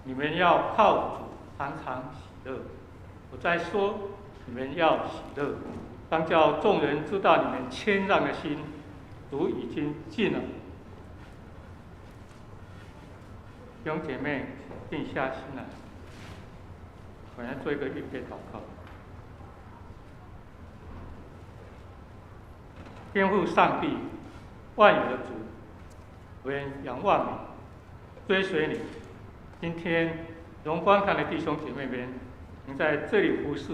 你们要靠主常常喜乐。我再说，你们要喜乐，当叫众人知道你们谦让的心，主已经尽了。弟兄姐妹，定下心来，我来做一个预备祷告。天父上帝，万有的主，我愿仰望你，追随你。今天荣观看的弟兄姐妹们，能在这里服侍，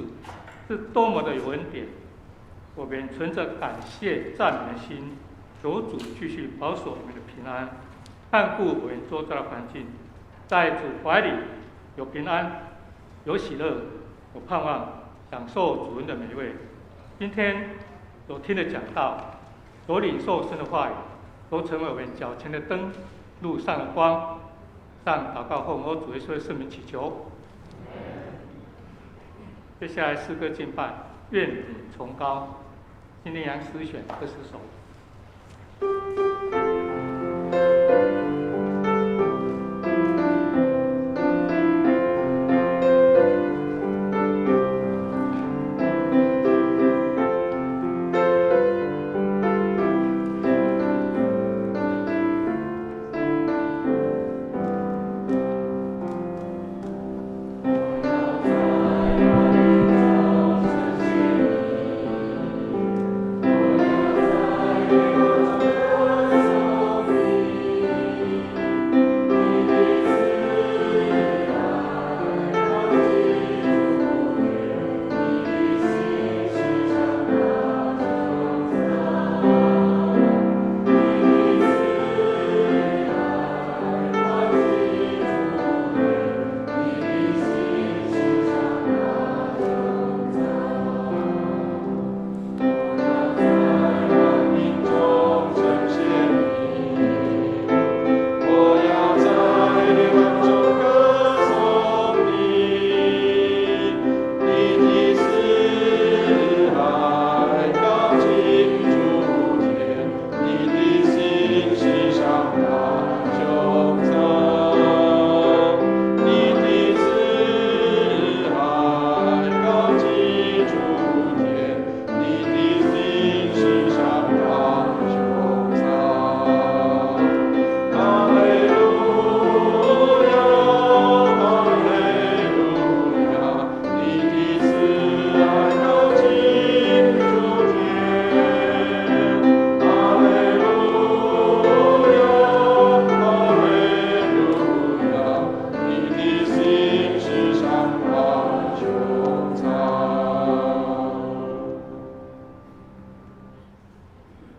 是多么的有恩典！我们存着感谢赞美的心，求主继续保守我们的平安，看顾我们周遭的环境，在主怀里有平安，有喜乐，有盼望，享受主恩的美味。今天所听的讲道，所领受神的话语，都成为我们脚前的灯，路上的光。上祷告后，我主耶稣的圣名祈求。接下来诗歌敬拜，愿你崇高。今天杨诗选20首。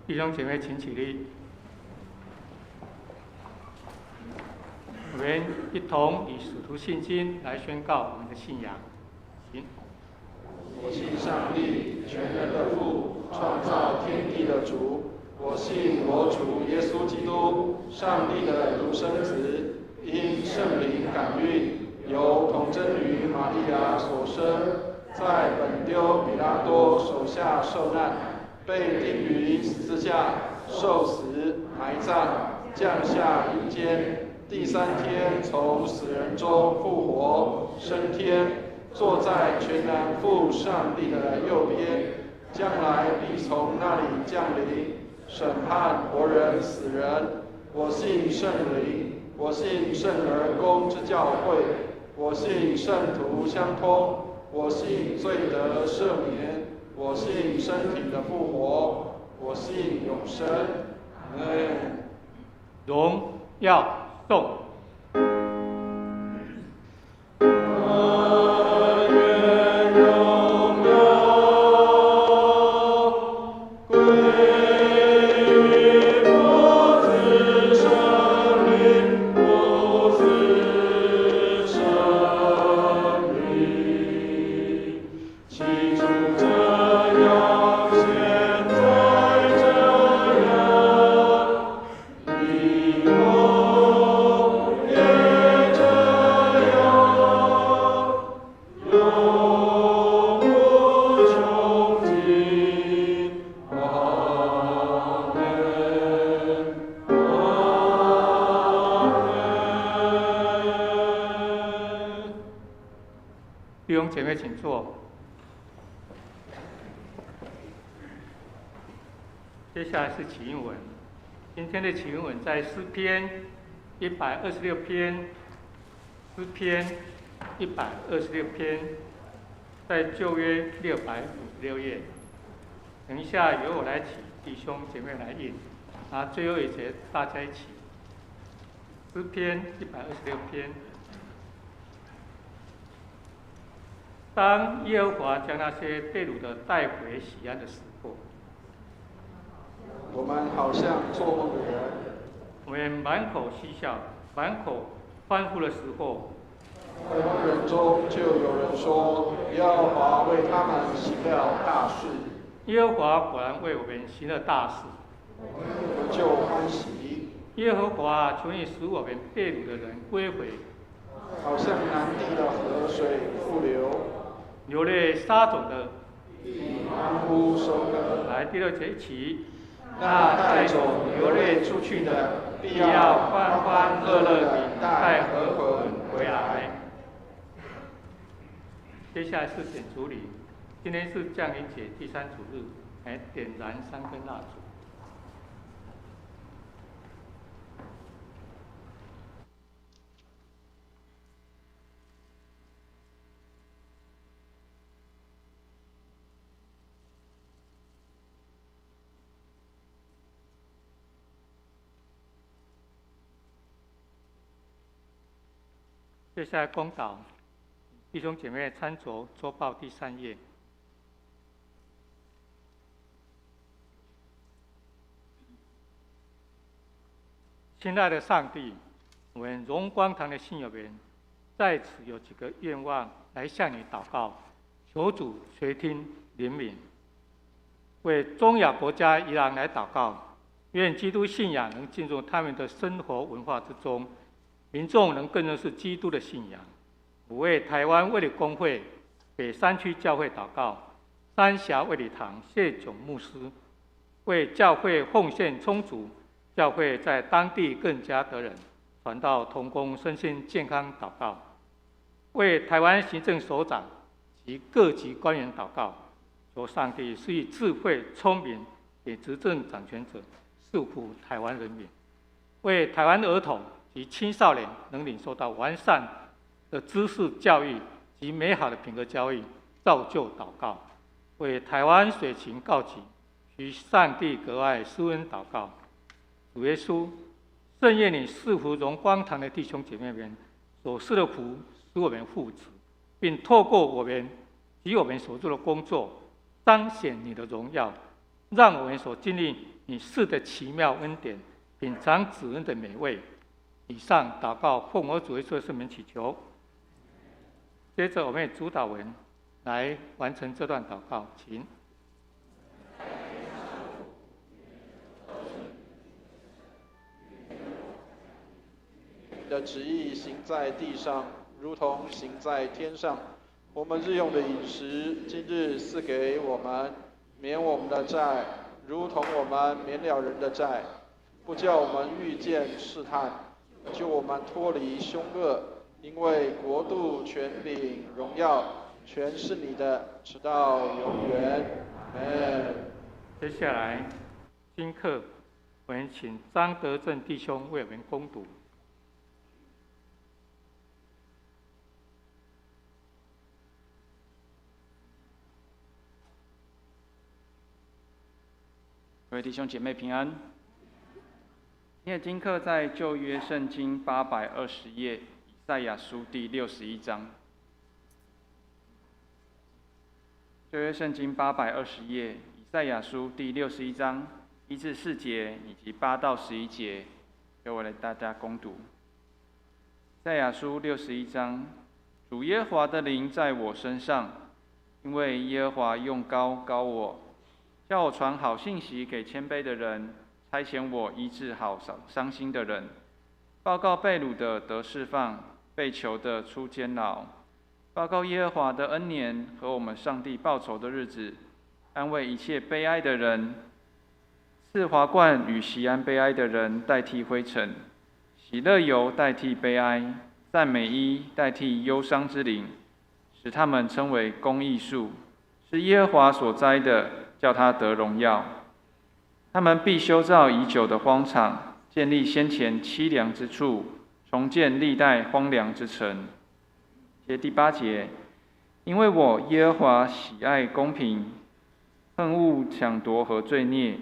弟兄姐妹，请起立。我们一同以使徒信经来宣告我们的信仰。行。我信上帝，全能的父，创造天地的主。我信我主耶稣基督，上帝的独生子，因圣灵感孕，由童贞女玛利亚所生，在本丢比拉多手下受难，被钉于十字架，受死，埋葬，降下阴间，第3天从死人中复活，升天，坐在全能父上帝的右边，将来必从那里降临，审判活人死人。我信圣灵，我信圣而公之教会，我信圣徒相通，我信罪得赦免，我信身体的复活，我信永生。阿们。荣耀颂。以后兄姐妹请坐。接下来是起应文，今天的起应文在诗篇126篇，诗篇126篇，在旧约656页。等一下由我来起，弟兄姐妹来应，最后一节大家一起。诗篇126篇。当耶和华将那些被掳的带回西安的时候，我们好像做梦的人，我们满口嬉笑，满口欢呼的时候，外邦人中就有人说：耶和华为他们行了大事。耶和华果然为我们行了大事，我们就欢喜。耶和华求你使我们被掳的人归回，好像南地的河水复流，流泪撒种的欢呼收割。来，第6节一起。那带种流泪出去的，必要欢欢乐乐地带和捆回来。接下来是点烛礼，今天是降临节第3主日，来点燃3根蜡烛。接下来公祷，弟兄姐妹参酌周报第3页。亲爱的上帝，我们荣光堂的信友们在此有几个愿望来向你祷告，求主垂听怜悯。为中亚国家伊朗来祷告，愿基督信仰能进入他们的生活文化之中，民众能更认识基督的信仰。我为台湾卫理公会北山区教会祷告，三峡卫理堂谢炯牧师为教会奉献充足，教会在当地更加得人，传道同工身心健康祷告。为台湾行政首长及各级官员祷告，求上帝赐予智慧聪明给执政掌权者，束缚台湾人民。为台湾儿童及青少年能领受到完善的知识教育及美好的品格教育，造就祷告。为台湾水情告急，许上帝格外施恩祷告。主耶稣，圣愿你赐福荣光堂的弟兄姐妹们所施的福，使我们富足，并透过我们及我们所做的工作，彰显你的荣耀，让我们所经历你赐的奇妙恩典，品尝子恩的美味。以上祷告奉我主耶稣的圣名祈求。接着我们以主祷文来完成这段祷告，请。你的旨意行在地上，如同行在天上。我们日用的饮食，今日赐给我们，免我们的债，如同我们免了人的债，不叫我们遇见试探，救我们脱离凶恶。因为国度、权柄、荣耀，全是你的，直到永远。阿们。接下来，今课我们请张德正弟兄为我们恭读。各位弟兄姐妹平安。今天的经课在旧约圣经820页，以赛亚书第61章。旧约圣经820页，以赛亚书第61章1至4节以及8到11节，由我来大家恭读。赛亚书61章，主耶和华的灵在我身上，因为耶和华用膏膏我，叫我传好信息给谦卑的人，差遣我医治好伤心的人，报告被掳的得释放，被囚的出监牢，报告耶和华的恩年和我们上帝报仇的日子，安慰一切悲哀的人，赐华冠与锡安悲哀的人代替灰尘，喜乐油代替悲哀，赞美衣代替忧伤之灵，使他们称为公义树，是耶和华所栽的，叫他得荣耀。他们必修造已久的荒场，建立先前凄凉之处，重建历代荒凉之城。第8节，因为我耶和华喜爱公平，恨恶抢夺和罪孽，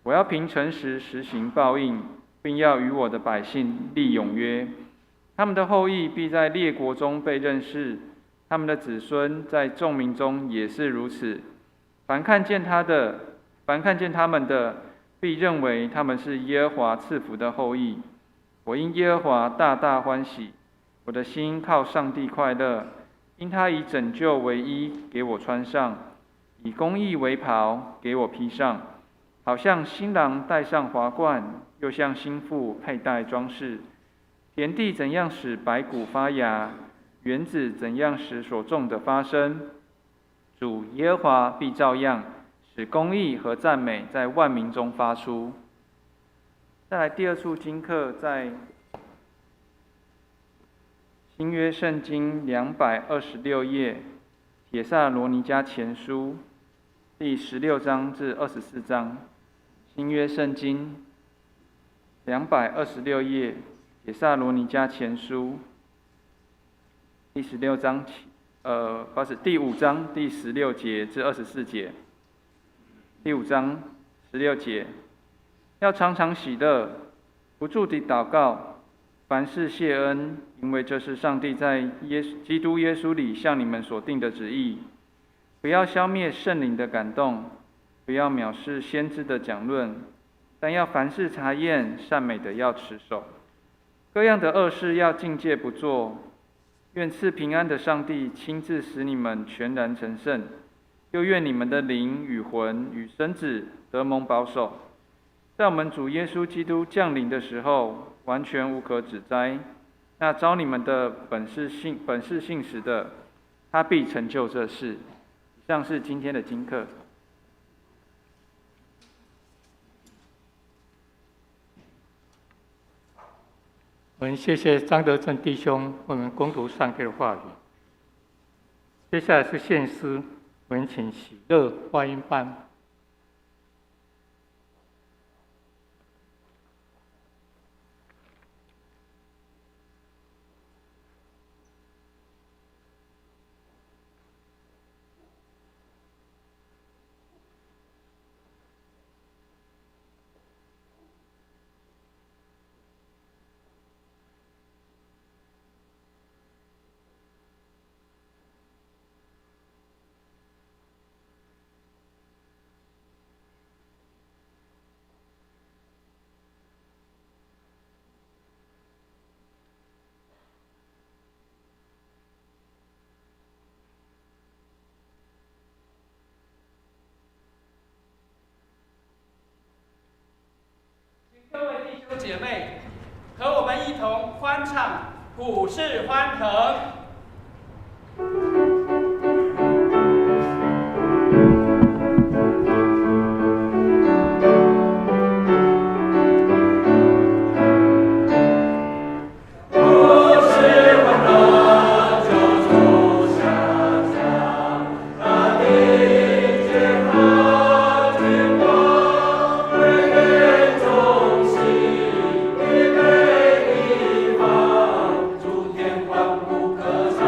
我要凭诚实实行报应，并要与我的百姓立永约。他们的后裔必在列国中被认识，他们的子孙在众民中也是如此。凡看见他们的，必认为他们是耶和华赐福的后裔。我因耶和华大大欢喜，我的心靠上帝快乐，因他以拯救为衣给我穿上，以公义为袍给我披上，好像新郎戴上华冠，又像新妇佩戴装饰。田地怎样使白骨发芽，园子怎样使所种的发生，主耶和华必照样使公义和赞美在万民中发出。再来第2处经课，在新约圣经226页，帖撒罗尼迦前书第16章至24章。新约圣经226页，帖撒罗尼迦前书第16章第5章第16节至24节。第5章16节，要常常喜乐，不住地祷告，凡事谢恩，因为这是上帝在基督耶稣里向你们所定的旨意。不要消灭圣灵的感动，不要藐视先知的讲论，但要凡事查验，善美的要持守。各样的恶事要禁戒不做。愿赐平安的上帝亲自使你们全然成圣，又愿你们的灵与魂与身子得蒙保守，在我们主耶稣基督降临的时候，完全无可指摘。那召你们的本是信实的，他必成就这事。以上是今天的经课。我们谢谢张德正弟兄为我们恭读上帝的话语。接下来是献诗，我们请喜乐花音班。各位弟兄姐妹，和我们一同欢唱《普世欢腾》。主天欢呼歌唱。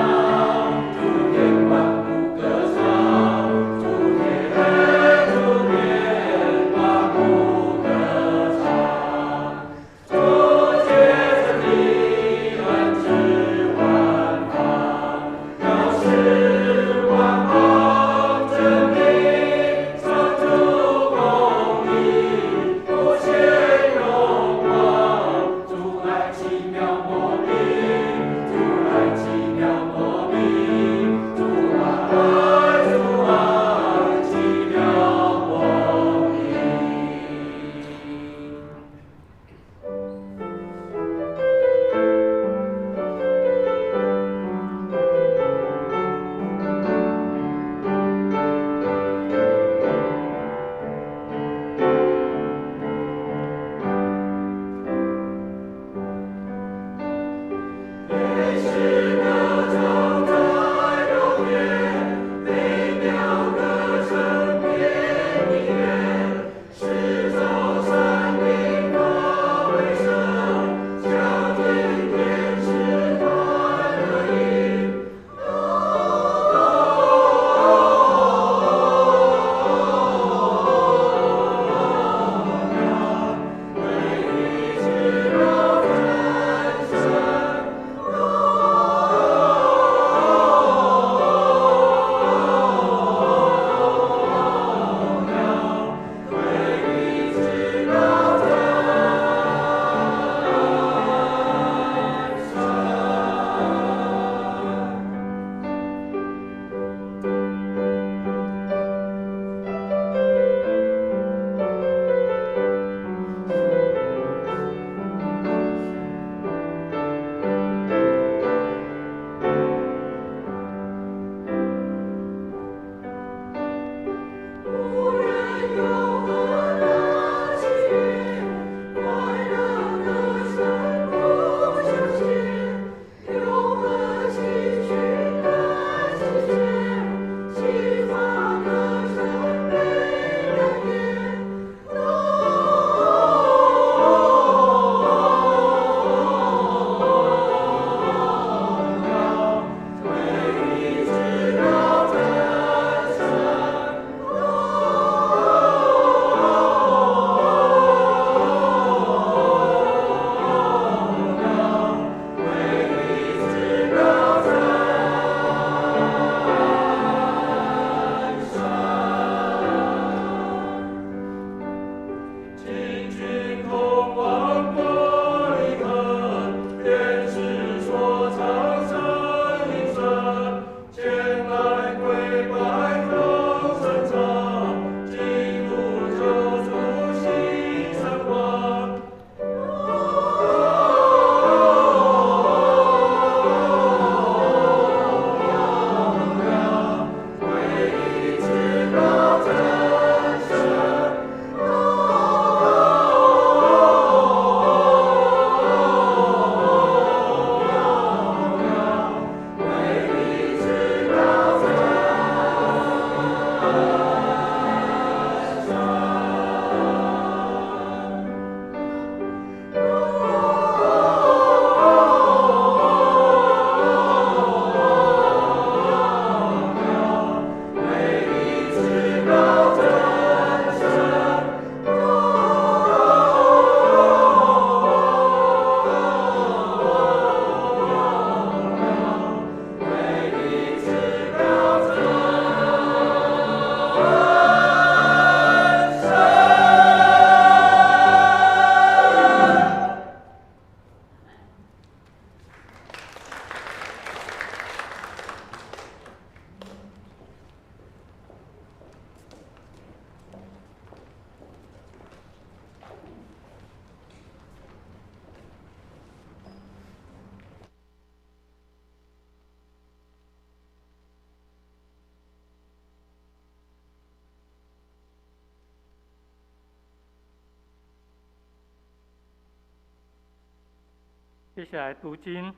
接下来读经。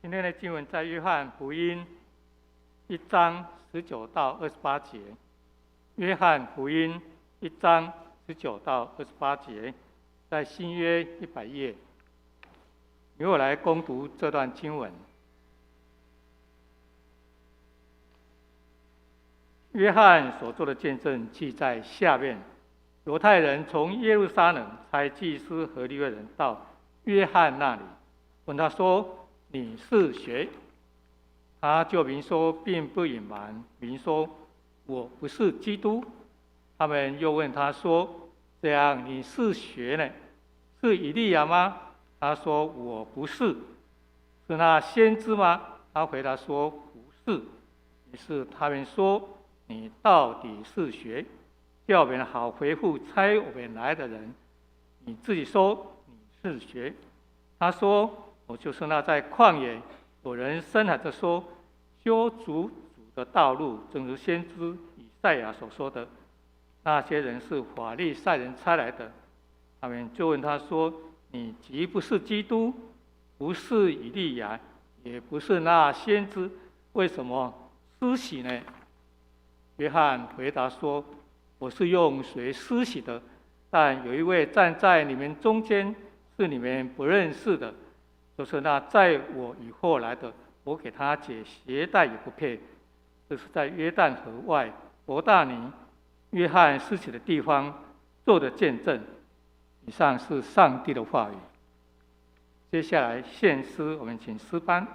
今天的经文在约翰福音1章19到28节。约翰福音1章19到28节，在新约100页。由我来攻读这段经文。约翰所做的见证记在下面。犹太人从耶路撒冷差祭司和利未人到约翰那里，问他说：“你是谁？”他就明说，并不隐瞒，明说：“我不是基督。”他们又问他说：“这样你是谁呢？是以利亚吗？”他说：“我不是。”“是那先知吗？”他回答说：“不是。”于是他们说：“你到底是谁？叫我们好回复差我们来的人。你自己说你是谁？”他说：“我就是那在旷野有人声喊着说，修主的道路，正如先知以赛亚所说的。那些人是法利赛人差来的。”他们就问他说：“你既不是基督，不是以利亚，也不是那先知，为什么施洗呢？”约翰回答说：“我是用水施洗的，但有一位站在你们中间，是你们不认识的，就是那在我以后来的，我给他解鞋带也不配。”这是在约旦河外伯大尼约翰施洗的地方做的见证。以上是上帝的话语。接下来献诗，我们请诗班。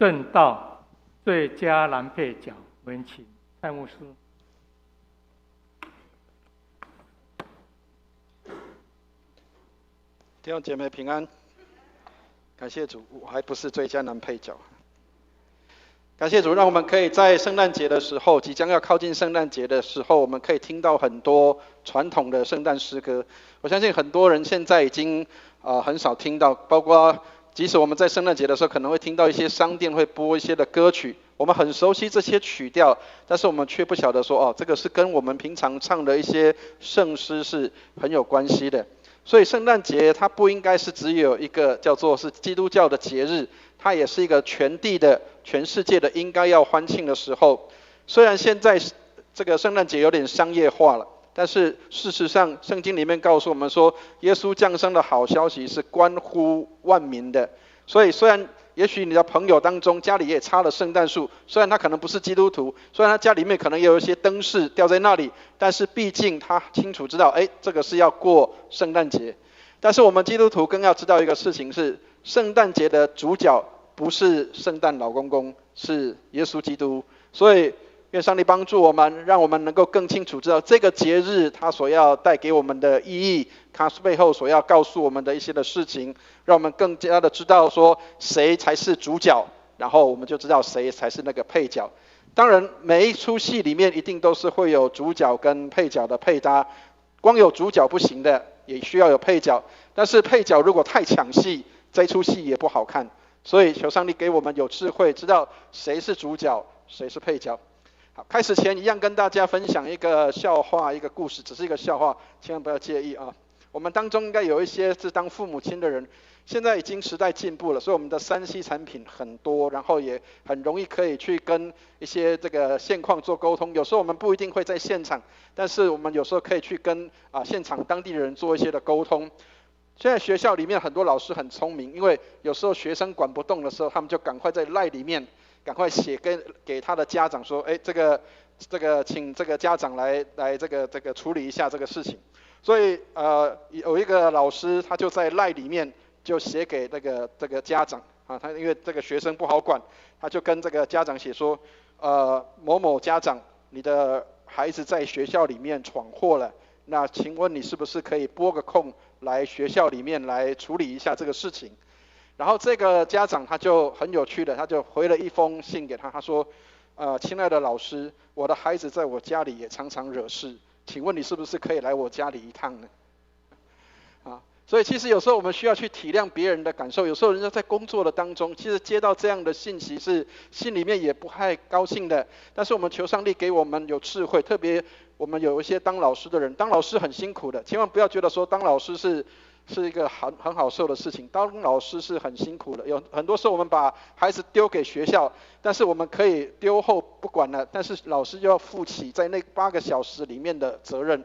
正道最佳男配角，我们请蔡牧师。弟兄姐妹平安，感谢主，我还不是最佳男配角。感谢主，让我们可以在圣诞节的时候，即将要靠近圣诞节的时候，我们可以听到很多传统的圣诞诗歌。我相信很多人现在已经很少听到，包括即使我们在圣诞节的时候，可能会听到一些商店会播一些的歌曲，我们很熟悉这些曲调，但是我们却不晓得说，这个是跟我们平常唱的一些圣诗是很有关系的。所以圣诞节它不应该是只有一个叫做是基督教的节日，它也是一个全地的、全世界的应该要欢庆的时候。虽然现在这个圣诞节有点商业化了，但是事实上圣经里面告诉我们说，耶稣降生的好消息是关乎万民的。所以虽然也许你的朋友当中家里也插了圣诞树，虽然他可能不是基督徒，虽然他家里面可能也有一些灯饰吊在那里，但是毕竟他清楚知道，这个是要过圣诞节。但是我们基督徒更要知道一个事情是，圣诞节的主角不是圣诞老公公，是耶稣基督。所以愿上帝帮助我们，让我们能够更清楚知道这个节日它所要带给我们的意义，它背后所要告诉我们的一些的事情，让我们更加的知道说谁才是主角，然后我们就知道谁才是那个配角。当然每一出戏里面一定都是会有主角跟配角的配搭，光有主角不行的，也需要有配角，但是配角如果太抢戏，这一出戏也不好看。所以求上帝给我们有智慧，知道谁是主角，谁是配角。好，开始前一样跟大家分享一个笑话，一个故事，只是一个笑话，千万不要介意啊。我们当中应该有一些是当父母亲的人，现在已经时代进步了，所以我们的3C 产品很多，然后也很容易可以去跟一些这个现况做沟通。有时候我们不一定会在现场，但是我们有时候可以去跟现场当地的人做一些的沟通。现在学校里面很多老师很聪明，因为有时候学生管不动的时候，他们就赶快在 LINE 里面赶快写给他的家长说，这个请这个家长来这个处理一下这个事情。所以有一个老师他就在 LINE 里面就写给这个家长他因为这个学生不好管，他就跟这个家长写说，某某家长，你的孩子在学校里面闯祸了，那请问你是不是可以拨个空来学校里面来处理一下这个事情？然后这个家长他就很有趣的，他就回了一封信给他，他说，亲爱的老师，我的孩子在我家里也常常惹事，请问你是不是可以来我家里一趟呢？所以其实有时候我们需要去体谅别人的感受，有时候人家在工作的当中，其实接到这样的信息是心里面也不太高兴的，但是我们求上帝给我们有智慧，特别我们有一些当老师的人，当老师很辛苦的，千万不要觉得说当老师是一个很好受的事情，当老师是很辛苦的。有很多时候我们把孩子丢给学校，但是我们可以丢后不管了，但是老师就要负起在那8个小时里面的责任。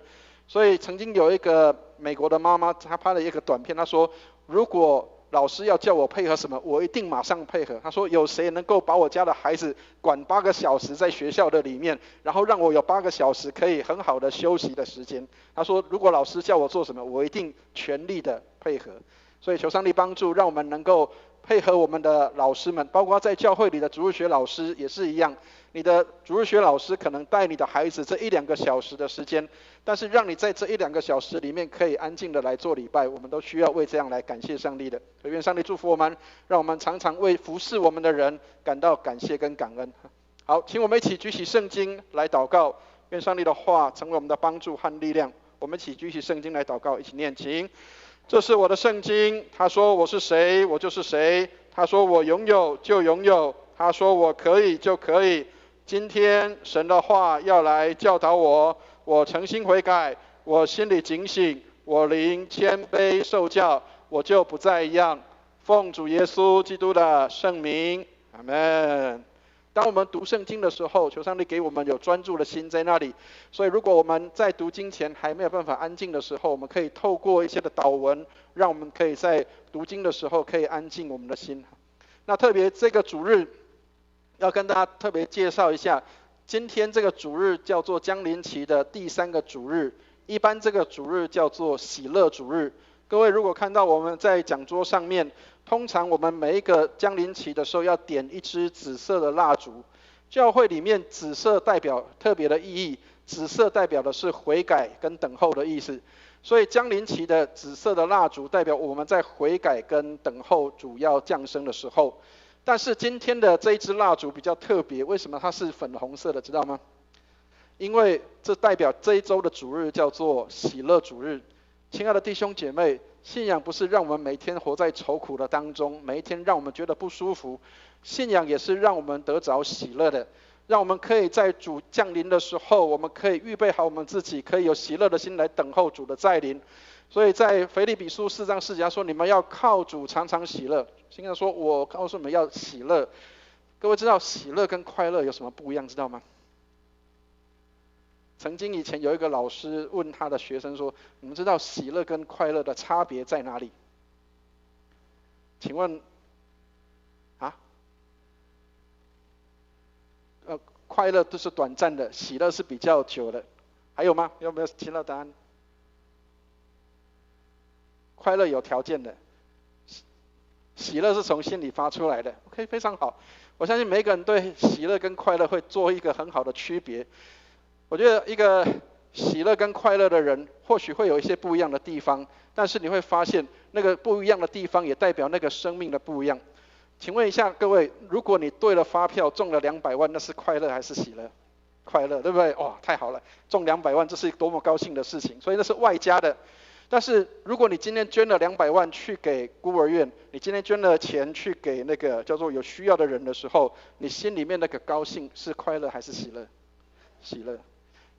所以曾经有一个美国的妈妈，她拍了一个短片，她说，如果老师要叫我配合什么，我一定马上配合。她说，有谁能够把我家的孩子管8个小时在学校的里面，然后让我有8个小时可以很好的休息的时间？她说，如果老师叫我做什么，我一定全力的配合。所以求上帝帮助，让我们能够配合我们的老师们，包括在教会里的主日学老师也是一样。你的主日学老师可能带你的孩子这1-2个小时的时间，但是让你在这1-2个小时里面可以安静的来做礼拜，我们都需要为这样来感谢上帝的。愿上帝祝福我们，让我们常常为服侍我们的人感到感谢跟感恩。好，请我们一起举起圣经来祷告，愿上帝的话成为我们的帮助和力量。我们一起举起圣经来祷告，一起念经。这是我的圣经，他说我是谁，我就是谁；他说我拥有就拥有，他说我可以就可以。今天神的话要来教导我，我诚心悔改，我心里警醒，我灵谦卑受教，我就不再一样。奉主耶稣基督的圣名，阿们。当我们读圣经的时候，求上帝给我们有专注的心在那里。所以如果我们在读经前还没有办法安静的时候，我们可以透过一些的祷文，让我们可以在读经的时候可以安静我们的心。那特别这个主日要跟大家特别介绍一下，今天这个主日叫做将临期的第3个主日，一般这个主日叫做喜乐主日。各位如果看到我们在讲桌上面，通常我们每一个降临期的时候要点一支紫色的蜡烛。教会里面紫色代表特别的意义，紫色代表的是悔改跟等候的意思。所以降临期的紫色的蜡烛代表我们在悔改跟等候主要降生的时候。但是今天的这一支蜡烛比较特别，为什么它是粉红色的，知道吗？因为这代表这一周的主日叫做喜乐主日。亲爱的弟兄姐妹，信仰不是让我们每天活在愁苦的当中，每一天让我们觉得不舒服，信仰也是让我们得着喜乐的，让我们可以在主降临的时候，我们可以预备好我们自己，可以有喜乐的心来等候主的再临。所以在腓立比书4章4节说，你们要靠主常常喜乐。现在说我告诉你们要喜乐，各位知道喜乐跟快乐有什么不一样，知道吗？曾经以前有一个老师问他的学生说，你们知道喜乐跟快乐的差别在哪里？请问快乐都是短暂的，喜乐是比较久的，还有吗？有没有其他答案？快乐有条件的，喜乐是从心里发出来的。OK， 非常好。我相信每一个人对喜乐跟快乐会做一个很好的区别。我觉得一个喜乐跟快乐的人，或许会有一些不一样的地方，但是你会发现那个不一样的地方也代表那个生命的不一样。请问一下各位，如果你对了发票中了200万，那是快乐还是喜乐？快乐，对不对？哇，太好了，中200万，这是多么高兴的事情，所以那是外加的。但是如果你今天捐了200万去给孤儿院，你今天捐了钱去给那个叫做有需要的人的时候，你心里面那个高兴是快乐还是喜乐？喜乐。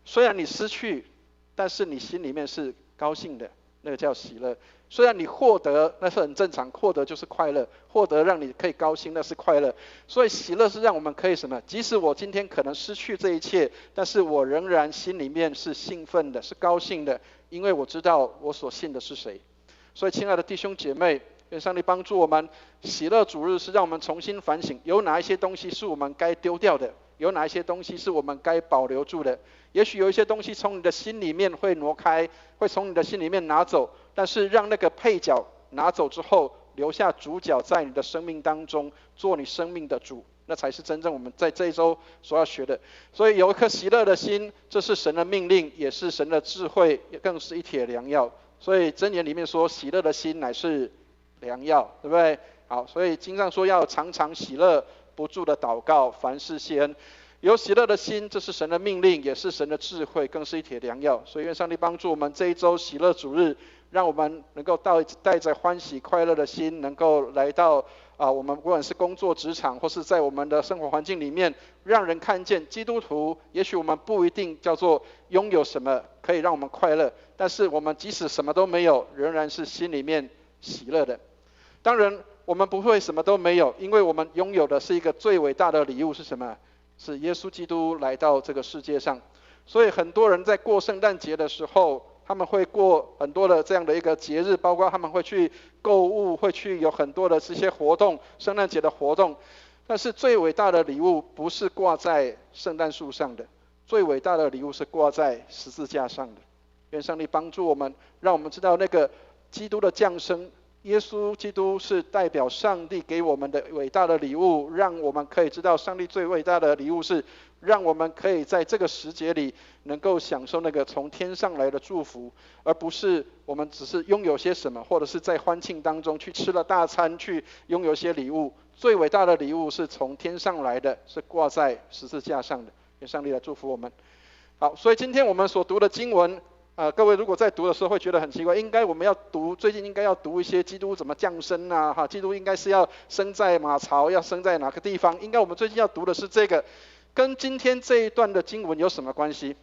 虽然你失去，但是你心里面是高兴的，那个叫喜乐。虽然你获得，那是很正常，获得就是快乐，获得让你可以高兴，那是快乐。所以喜乐是让我们可以什么？即使我今天可能失去这一切，但是我仍然心里面是兴奋的，是高兴的，因为我知道我所信的是谁。所以亲爱的弟兄姐妹，愿上帝帮助我们，喜乐主日是让我们重新反省，有哪一些东西是我们该丢掉的，有哪一些东西是我们该保留住的。也许有一些东西从你的心里面会挪开，会从你的心里面拿走，但是让那个配角拿走之后，留下主角在你的生命当中，做你生命的主，那才是真正我们在这一周所要学的。所以有一颗喜乐的心，这是神的命令，也是神的智慧，也更是一帖良药。所以箴言里面说，喜乐的心乃是良药，对不对？好，所以经上说要常常喜乐，不住的祷告，凡事谢恩。有喜乐的心，这是神的命令，也是神的智慧，更是一帖良药。所以愿上帝帮助我们这一周喜乐主日，让我们能够带着欢喜快乐的心，能够来到我们不管是工作职场，或是在我们的生活环境里面，让人看见基督徒。也许我们不一定叫做拥有什么可以让我们快乐，但是我们即使什么都没有，仍然是心里面喜乐的。当然我们不会什么都没有，因为我们拥有的是一个最伟大的礼物，是什么？是耶稣基督来到这个世界上。所以很多人在过圣诞节的时候，他们会过很多的这样的一个节日，包括他们会去购物，会去有很多的这些活动，圣诞节的活动。但是最伟大的礼物不是挂在圣诞树上的，最伟大的礼物是挂在十字架上的。愿上帝帮助我们，让我们知道那个基督的降生，耶稣基督是代表上帝给我们的伟大的礼物，让我们可以知道上帝最伟大的礼物是让我们可以在这个时节里能够享受那个从天上来的祝福，而不是我们只是拥有些什么，或者是在欢庆当中去吃了大餐，去拥有些礼物。最伟大的礼物是从天上来的，是挂在十字架上的。愿上帝来祝福我们。好，所以今天我们所读的经文各位如果在读的时候会觉得很奇怪，应该我们要读，最近应该要读一些基督怎么降生啊，基督应该是要生在马槽，要生在哪个地方，应该我们最近要读的是这个，跟今天这一段的经文有什么关系？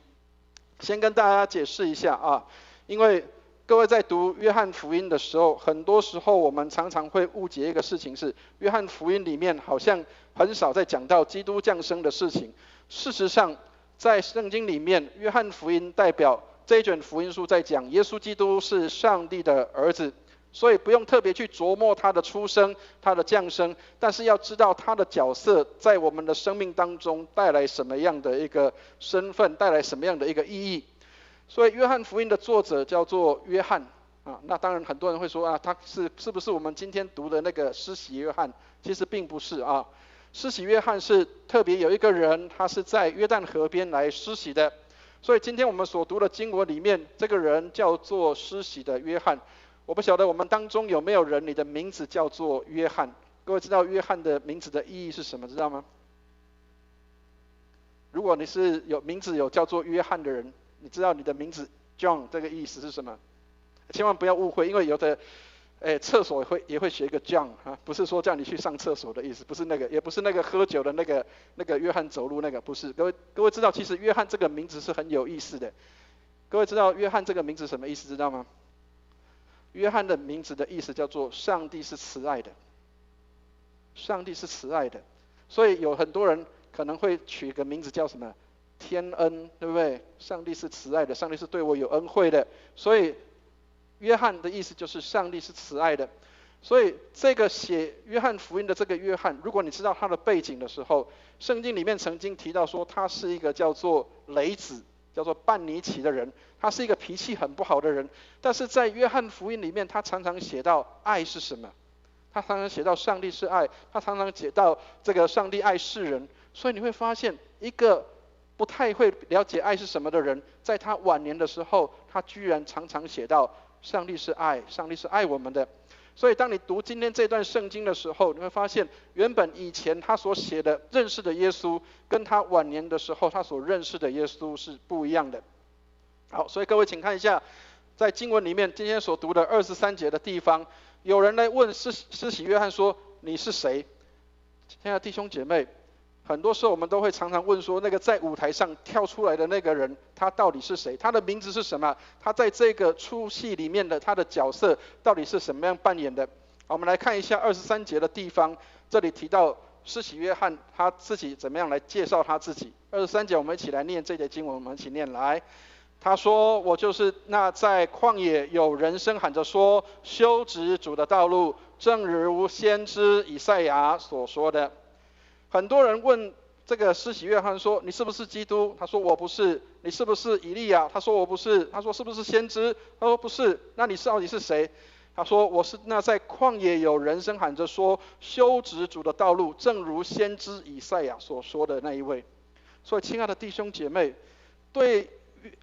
先跟大家解释一下因为各位在读约翰福音的时候，很多时候我们常常会误解一个事情，是约翰福音里面好像很少在讲到基督降生的事情。事实上在圣经里面，约翰福音代表这一卷福音书在讲耶稣基督是上帝的儿子，所以不用特别去琢磨他的出生，他的降生，但是要知道他的角色在我们的生命当中带来什么样的一个身份，带来什么样的一个意义。所以约翰福音的作者叫做约翰，啊，那当然很多人会说啊，他是不是我们今天读的那个施洗约翰？其实并不是啊。施洗约翰是特别有一个人，他是在约旦河边来施洗的。所以今天我们所读的经文里面，这个人叫做施洗的约翰。我不晓得我们当中有没有人，你的名字叫做约翰？各位知道约翰的名字的意义是什么？知道吗？如果你是有名字有叫做约翰的人，你知道你的名字 John 这个意思是什么？千万不要误会，因为有的厕所也会写一个 John 啊，不是说叫你去上厕所的意思，不是那个，也不是那个喝酒的那个约翰走路那个，不是。各位知道，其实约翰这个名字是很有意思的。各位知道约翰这个名字什么意思？知道吗？约翰的名字的意思叫做上帝是慈爱的，上帝是慈爱的。所以有很多人可能会取个名字叫什么天恩，对不对？上帝是慈爱的，上帝是对我有恩惠的，所以约翰的意思就是上帝是慈爱的。所以这个写约翰福音的这个约翰，如果你知道他的背景的时候，圣经里面曾经提到说他是一个叫做雷子，叫做半尼奇的人，他是一个脾气很不好的人。但是在约翰福音里面，他常常写到爱是什么，他常常写到上帝是爱，他常常写到这个上帝爱世人。所以你会发现，一个不太会了解爱是什么的人，在他晚年的时候，他居然常常写到上帝是爱，上帝是爱我们的。所以当你读今天这段圣经的时候，你会发现原本以前他所写的认识的耶稣，跟他晚年的时候他所认识的耶稣是不一样的。好，所以各位请看一下，在经文里面今天所读的23节的地方，有人来问施洗约翰说：“你是谁？”亲爱的弟兄姐妹，很多时候我们都会常常问说，那个在舞台上跳出来的那个人，他到底是谁？他的名字是什么？他在这个出戏里面的他的角色到底是什么样扮演的？好，我们来看一下23节的地方，这里提到施洗约翰他自己怎么样来介绍他自己。23节我们一起来念这节经文，我们一起念来。他说：“我就是那在旷野有人声喊着说，修直主的道路，正如先知以赛亚所说的。”很多人问这个施洗约翰说：“你是不是基督？”他说：“我不是。”“你是不是以利亚？”他说：“我不是。”他说：“是不是先知？”他说：“不是。”“那你到底是谁？”他说：“我是那在旷野有人声喊着说，修直主的道路，正如先知以赛亚所说的那一位。”所以，亲爱的弟兄姐妹，对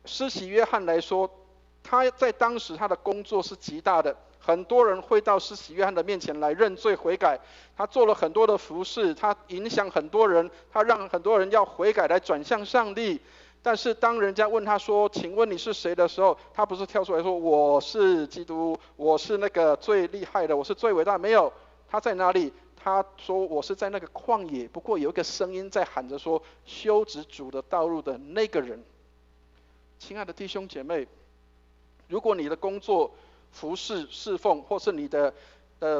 施洗约翰来说，他在当时他的工作是极大的。很多人会到施洗约翰的面前来认罪悔改，他做了很多的服事，他影响很多人，他让很多人要悔改来转向上帝。但是当人家问他说：“请问你是谁？”的时候，他不是跳出来说：“我是基督，我是那个最厉害的，我是最伟大的。”没有，他在哪里？他说：“我是在那个旷野，不过有一个声音在喊着说，修直主的道路的那个人。”亲爱的弟兄姐妹，如果你的工作、服事、侍奉，或是你的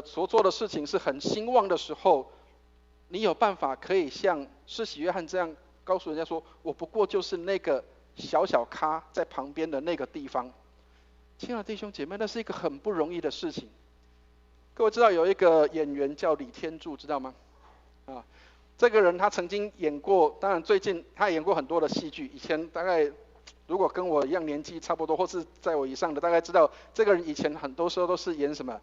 所做的事情是很兴旺的时候，你有办法可以像施洗约翰这样告诉人家说：“我不过就是那个小小咖在旁边的那个地方。”亲爱的弟兄姐妹，那是一个很不容易的事情。各位知道有一个演员叫李天柱，知道吗？啊，这个人他曾经演过，当然最近他演过很多的戏剧。以前大概如果跟我一样年纪差不多，或是在我以上的，大概知道这个人以前很多时候都是演什么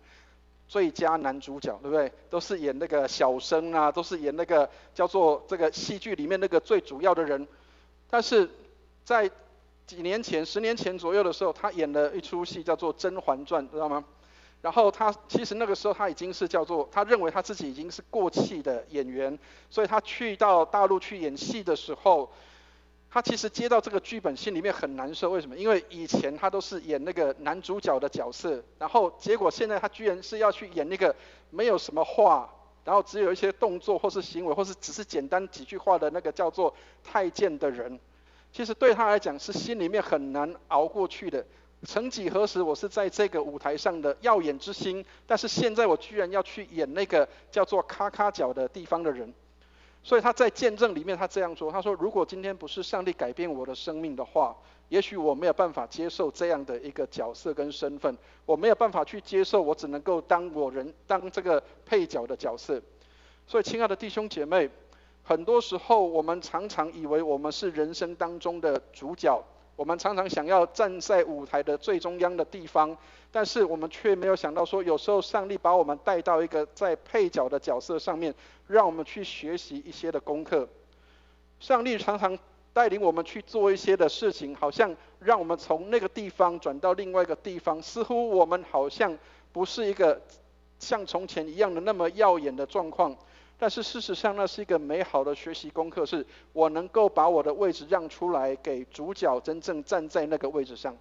最佳男主角，对不对？都是演那个小生啊，都是演那个叫做这个戏剧里面那个最主要的人。但是在10年前左右的时候，他演了一出戏叫做《甄嬛传》，知道吗？然后他其实那个时候他已经是叫做，他认为他自己已经是过气的演员，所以他去到大陆去演戏的时候，他其实接到这个剧本心里面很难受。为什么？因为以前他都是演那个男主角的角色，然后结果现在他居然是要去演那个没有什么话，然后只有一些动作或是行为，或是只是简单几句话的那个叫做太监的人。其实对他来讲是心里面很难熬过去的。曾几何时，我是在这个舞台上的耀眼之星，但是现在我居然要去演那个叫做咔咔角的地方的人。所以他在见证里面他这样说，他说：“如果今天不是上帝改变我的生命的话，也许我没有办法接受这样的一个角色跟身份，我没有办法去接受，我只能够当这个配角的角色。”所以亲爱的弟兄姐妹，很多时候我们常常以为我们是人生当中的主角，我们常常想要站在舞台的最中央的地方，但是我们却没有想到说，有时候上帝把我们带到一个在配角的角色上面，让我们去学习一些的功课。上帝常常带领我们去做一些的事情，好像让我们从那个地方转到另外一个地方，似乎我们好像不是一个像从前一样的那么耀眼的状况。但是事实上，那是一个美好的学习功课，是我能够把我的位置让出来，给主角真正站在那个位置上。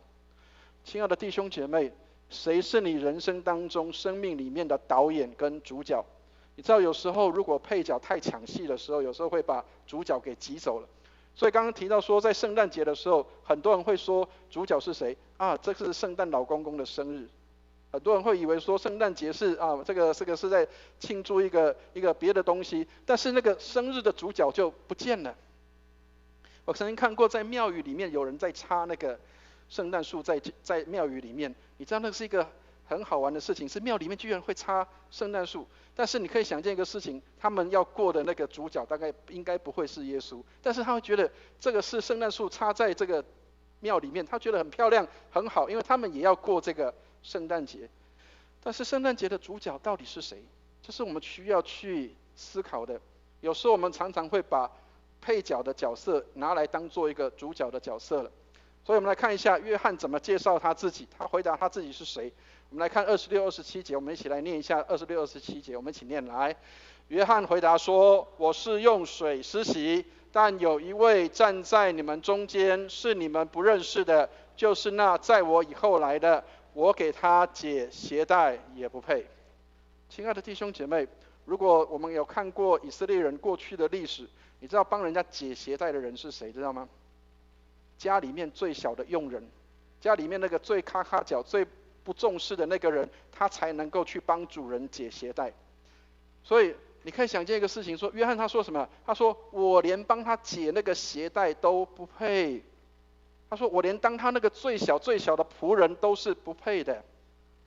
亲爱的弟兄姐妹，谁是你人生当中生命里面的导演跟主角？你知道有时候如果配角太抢戏的时候，有时候会把主角给挤走了。所以刚刚提到说，在圣诞节的时候，很多人会说主角是谁啊？这是圣诞老公公的生日。很多人会以为说圣诞节是这个是在庆祝一个别的东西，但是那个生日的主角就不见了。我曾经看过在庙宇里面有人在插那个圣诞树在庙宇里面，你知道那是一个很好玩的事情，是庙里面居然会插圣诞树。但是你可以想见一个事情，他们要过的那个主角大概应该不会是耶稣，但是他会觉得这个是圣诞树插在这个庙里面，他觉得很漂亮很好，因为他们也要过这个圣诞节。但是圣诞节的主角到底是谁？这是我们需要去思考的。有时候我们常常会把配角的角色拿来当做一个主角的角色了。所以我们来看一下约翰怎么介绍他自己，他回答他自己是谁。我们来看26、27节，我们一起来念一下26、27节，我们一起念来。约翰回答说：我是用水施洗，但有一位站在你们中间，是你们不认识的，就是那在我以后来的，我给他解鞋带也不配。亲爱的弟兄姐妹，如果我们有看过以色列人过去的历史，你知道帮人家解鞋带的人是谁，知道吗？家里面最小的佣人，家里面那个最咔咔脚、最不重视的那个人，他才能够去帮主人解鞋带。所以你可以想见一个事情，说约翰他说什么？他说我连帮他解那个鞋带都不配。他说我连当他那个最小最小的仆人都是不配的。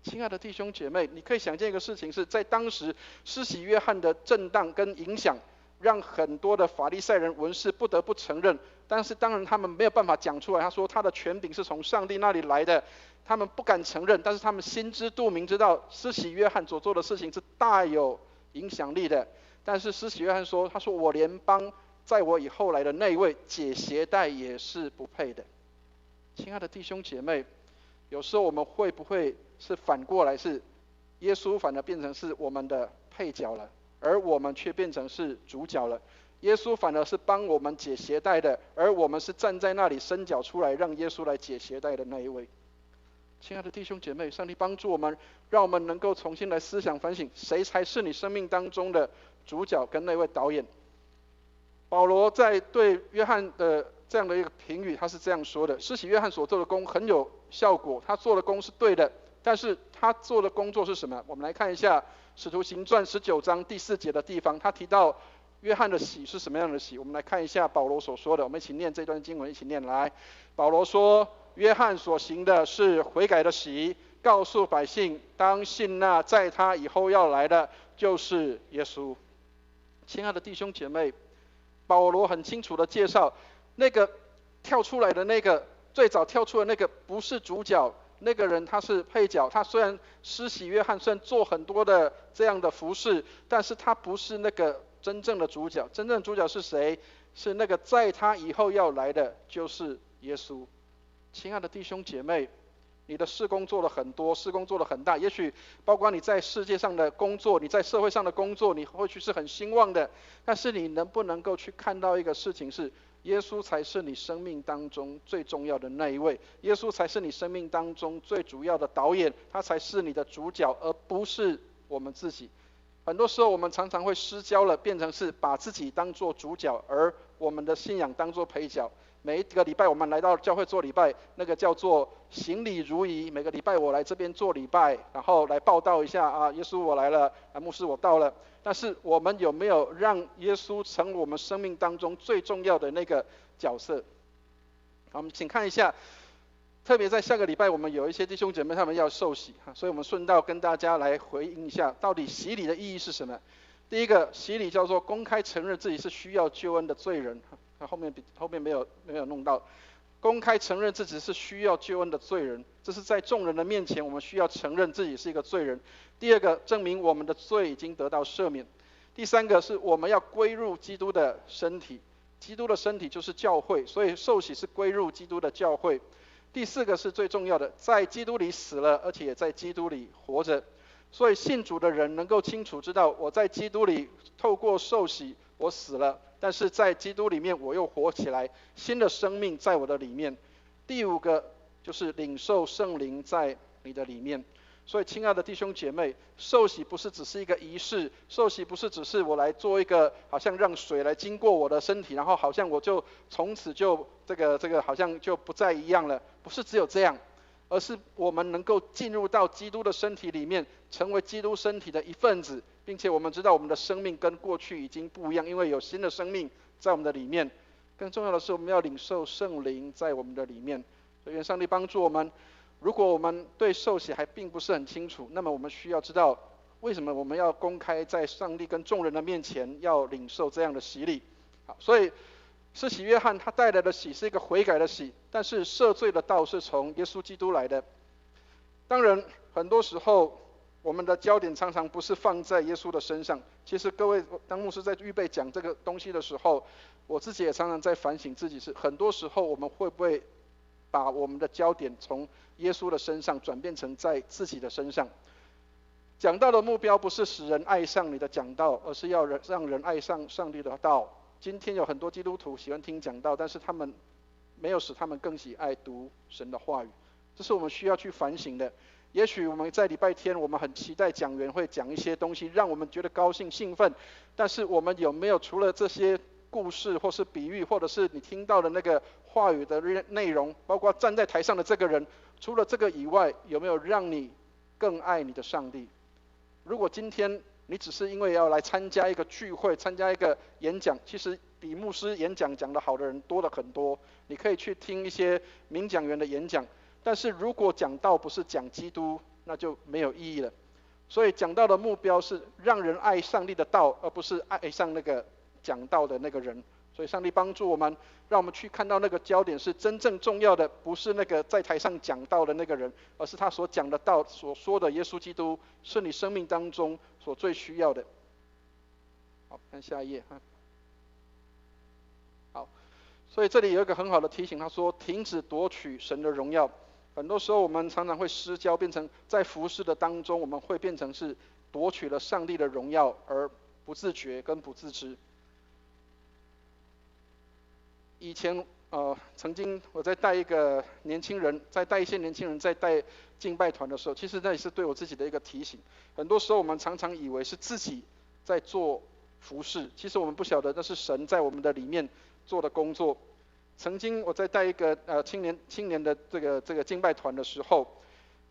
亲爱的弟兄姐妹，你可以想见一个事情，是在当时施洗约翰的震荡跟影响，让很多的法利赛人文士不得不承认，但是当然他们没有办法讲出来。他说他的权柄是从上帝那里来的，他们不敢承认，但是他们心知肚明，知道施洗约翰所做的事情是大有影响力的。但是施洗约翰说，他说我连帮在我以后来的那一位解鞋带也是不配的。亲爱的弟兄姐妹，有时候我们会不会是反过来，是耶稣反而变成是我们的配角了，而我们却变成是主角了？耶稣反而是帮我们解鞋带的，而我们是站在那里伸脚出来让耶稣来解鞋带的那一位。亲爱的弟兄姐妹，上帝帮助我们，让我们能够重新来思想反省，谁才是你生命当中的主角跟那位导演。保罗在对约翰的这样的一个评语，他是这样说的：施洗约翰所做的工很有效果，他做的工是对的，但是他做的工作是什么？我们来看一下使徒行传19章第4节的地方，他提到约翰的洗是什么样的洗。我们来看一下保罗所说的，我们一起念这段经文，一起念来。保罗说，约翰所行的是悔改的洗，告诉百姓当信那在他以后要来的就是耶稣。亲爱的弟兄姐妹，保罗很清楚的介绍，那个跳出来的那个最早跳出的那个不是主角，那个人他是配角。他虽然施洗约翰虽然做很多的这样的服事，但是他不是那个真正的主角。真正的主角是谁？是那个在他以后要来的就是耶稣。亲爱的弟兄姐妹，你的事工做了很多，事工做了很大，也许包括你在世界上的工作，你在社会上的工作，你或许是很兴旺的，但是你能不能够去看到一个事情，是耶稣才是你生命当中最重要的那一位，耶稣才是你生命当中最主要的导演，他才是你的主角，而不是我们自己。很多时候我们常常会失焦了，变成是把自己当作主角，而我们的信仰当作配角。每一个礼拜我们来到教会做礼拜，那个叫做行礼如仪。每个礼拜我来这边做礼拜，然后来报道一下耶稣我来了，牧师我到了。但是我们有没有让耶稣成为我们生命当中最重要的那个角色？好，我们请看一下，特别在下个礼拜我们有一些弟兄姐妹他们要受洗，所以我们顺道跟大家来回应一下，到底洗礼的意义是什么？第一个，洗礼叫做公开承认自己是需要救恩的罪人。后面没有弄到。公开承认自己是需要救恩的罪人，这是在众人的面前，我们需要承认自己是一个罪人。第二个，证明我们的罪已经得到赦免。第三个是我们要归入基督的身体，基督的身体就是教会，所以受洗是归入基督的教会。第四个是最重要的，在基督里死了，而且也在基督里活着。所以信主的人能够清楚知道，我在基督里透过受洗，我死了，但是在基督里面我又活起来，新的生命在我的里面。第五个就是领受圣灵在你的里面。所以亲爱的弟兄姐妹，受洗不是只是一个仪式，受洗不是只是我来做一个好像让水来经过我的身体，然后好像我就从此就这个好像就不再一样了，不是只有这样，而是我们能够进入到基督的身体里面，成为基督身体的一份子，并且我们知道我们的生命跟过去已经不一样，因为有新的生命在我们的里面。更重要的是，我们要领受圣灵在我们的里面。所以愿上帝帮助我们。如果我们对受洗还并不是很清楚，那么我们需要知道为什么我们要公开在上帝跟众人的面前要领受这样的洗礼。好，所以施洗约翰他带来的洗是一个悔改的洗，但是赦罪的道是从耶稣基督来的。当然很多时候我们的焦点常常不是放在耶稣的身上。其实各位，当牧师在预备讲这个东西的时候，我自己也常常在反省自己，是很多时候我们会不会把我们的焦点从耶稣的身上转变成在自己的身上。讲道的目标不是使人爱上你的讲道，而是要让人爱上上帝的道。今天有很多基督徒喜欢听讲道，但是他们没有使他们更喜爱读神的话语，这是我们需要去反省的。也许我们在礼拜天，我们很期待讲员会讲一些东西，让我们觉得高兴兴奋，但是我们有没有除了这些故事或是比喻，或者是你听到的那个话语的内容，包括站在台上的这个人，除了这个以外，有没有让你更爱你的上帝？如果今天你只是因为要来参加一个聚会，参加一个演讲，其实比牧师演讲讲得好的人多了很多，你可以去听一些名讲员的演讲，但是如果讲道不是讲基督，那就没有意义了。所以讲道的目标是让人爱上帝的道，而不是爱上那个讲道的那个人。所以上帝帮助我们，让我们去看到那个焦点是真正重要的，不是那个在台上讲道的那个人，而是他所讲的道，所说的耶稣基督，是你生命当中所最需要的。好，看下一页。好，所以这里有一个很好的提醒，他说停止夺取神的荣耀。很多时候我们常常会失焦，变成在服事的当中，我们会变成是夺取了上帝的荣耀，而不自觉跟不自知。以前曾经我在带一个年轻人，在带一些年轻人在带敬拜团的时候，其实那也是对我自己的一个提醒。很多时候我们常常以为是自己在做服事，其实我们不晓得那是神在我们的里面做的工作。曾经我在带一个青年的这个敬拜团的时候，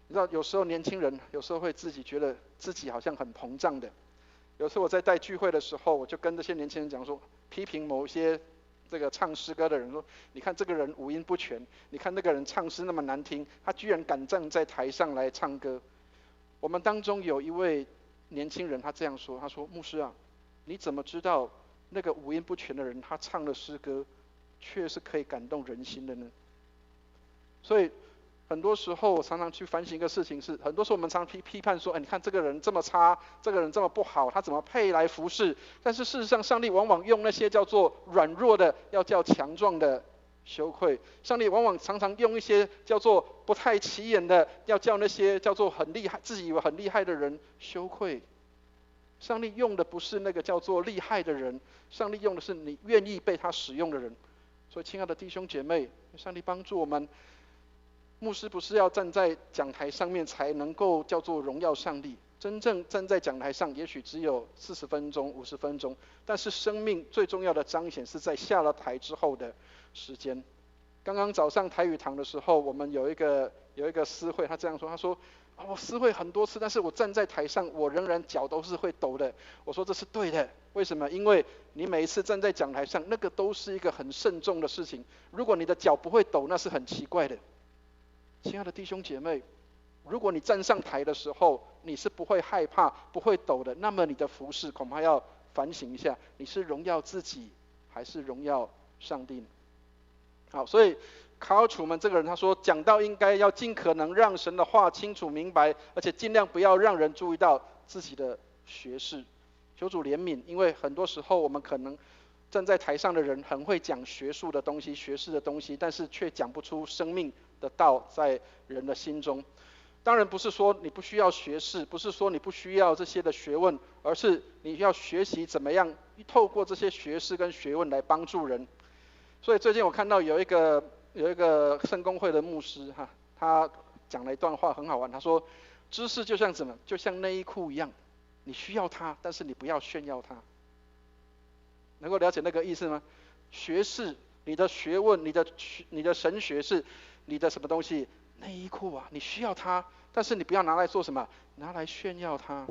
你知道有时候年轻人有时候会自己觉得自己好像很膨胀的。有时候我在带聚会的时候，我就跟这些年轻人讲说，批评某一些这个唱诗歌的人说，你看这个人五音不全，你看那个人唱诗那么难听，他居然敢站在台上来唱歌。我们当中有一位年轻人，他这样说，他说，牧师啊，你怎么知道那个五音不全的人他唱的诗歌却是可以感动人心的呢？所以很多时候我常常去反省一个事情是，很多时候我们常批判说，你看这个人这么差，这个人这么不好，他怎么配来服侍？但是事实上上帝往往用那些叫做软弱的要叫强壮的羞愧，上帝往往常常用一些叫做不太起眼的要叫那些叫做很厉害自己以为很厉害的人羞愧。上帝用的不是那个叫做厉害的人，上帝用的是你愿意被他使用的人。所以亲爱的弟兄姐妹，上帝帮助我们，牧师不是要站在讲台上面才能够叫做荣耀上帝，真正站在讲台上也许只有40分钟50分钟，但是生命最重要的彰显是在下了台之后的时间。刚刚早上台语堂的时候，我们有一个司会，他这样说，他说我司会很多次，但是我站在台上我仍然脚都是会抖的。我说这是对的，为什么？因为你每一次站在讲台上，那个都是一个很慎重的事情，如果你的脚不会抖，那是很奇怪的。亲爱的弟兄姐妹，如果你站上台的时候你是不会害怕不会抖的，那么你的服事恐怕要反省一下，你是荣耀自己还是荣耀上帝呢？好，所以卡尔楚门这个人他说，讲道应该要尽可能让神的话清楚明白，而且尽量不要让人注意到自己的学识。求主怜悯，因为很多时候我们可能站在台上的人很会讲学术的东西、学识的东西，但是却讲不出生命的道在人的心中。当然不是说你不需要学识，不是说你不需要这些的学问，而是你要学习怎么样透过这些学识跟学问来帮助人。所以最近我看到有一个圣公会的牧师他讲了一段话很好玩，他说知识就像什么，就像内衣裤一样，你需要它，但是你不要炫耀它。能够了解那个意思吗？学识，你的学问，你的神学是你的什么东西？内衣裤啊，你需要它，但是你不要拿来做什么？拿来炫耀它。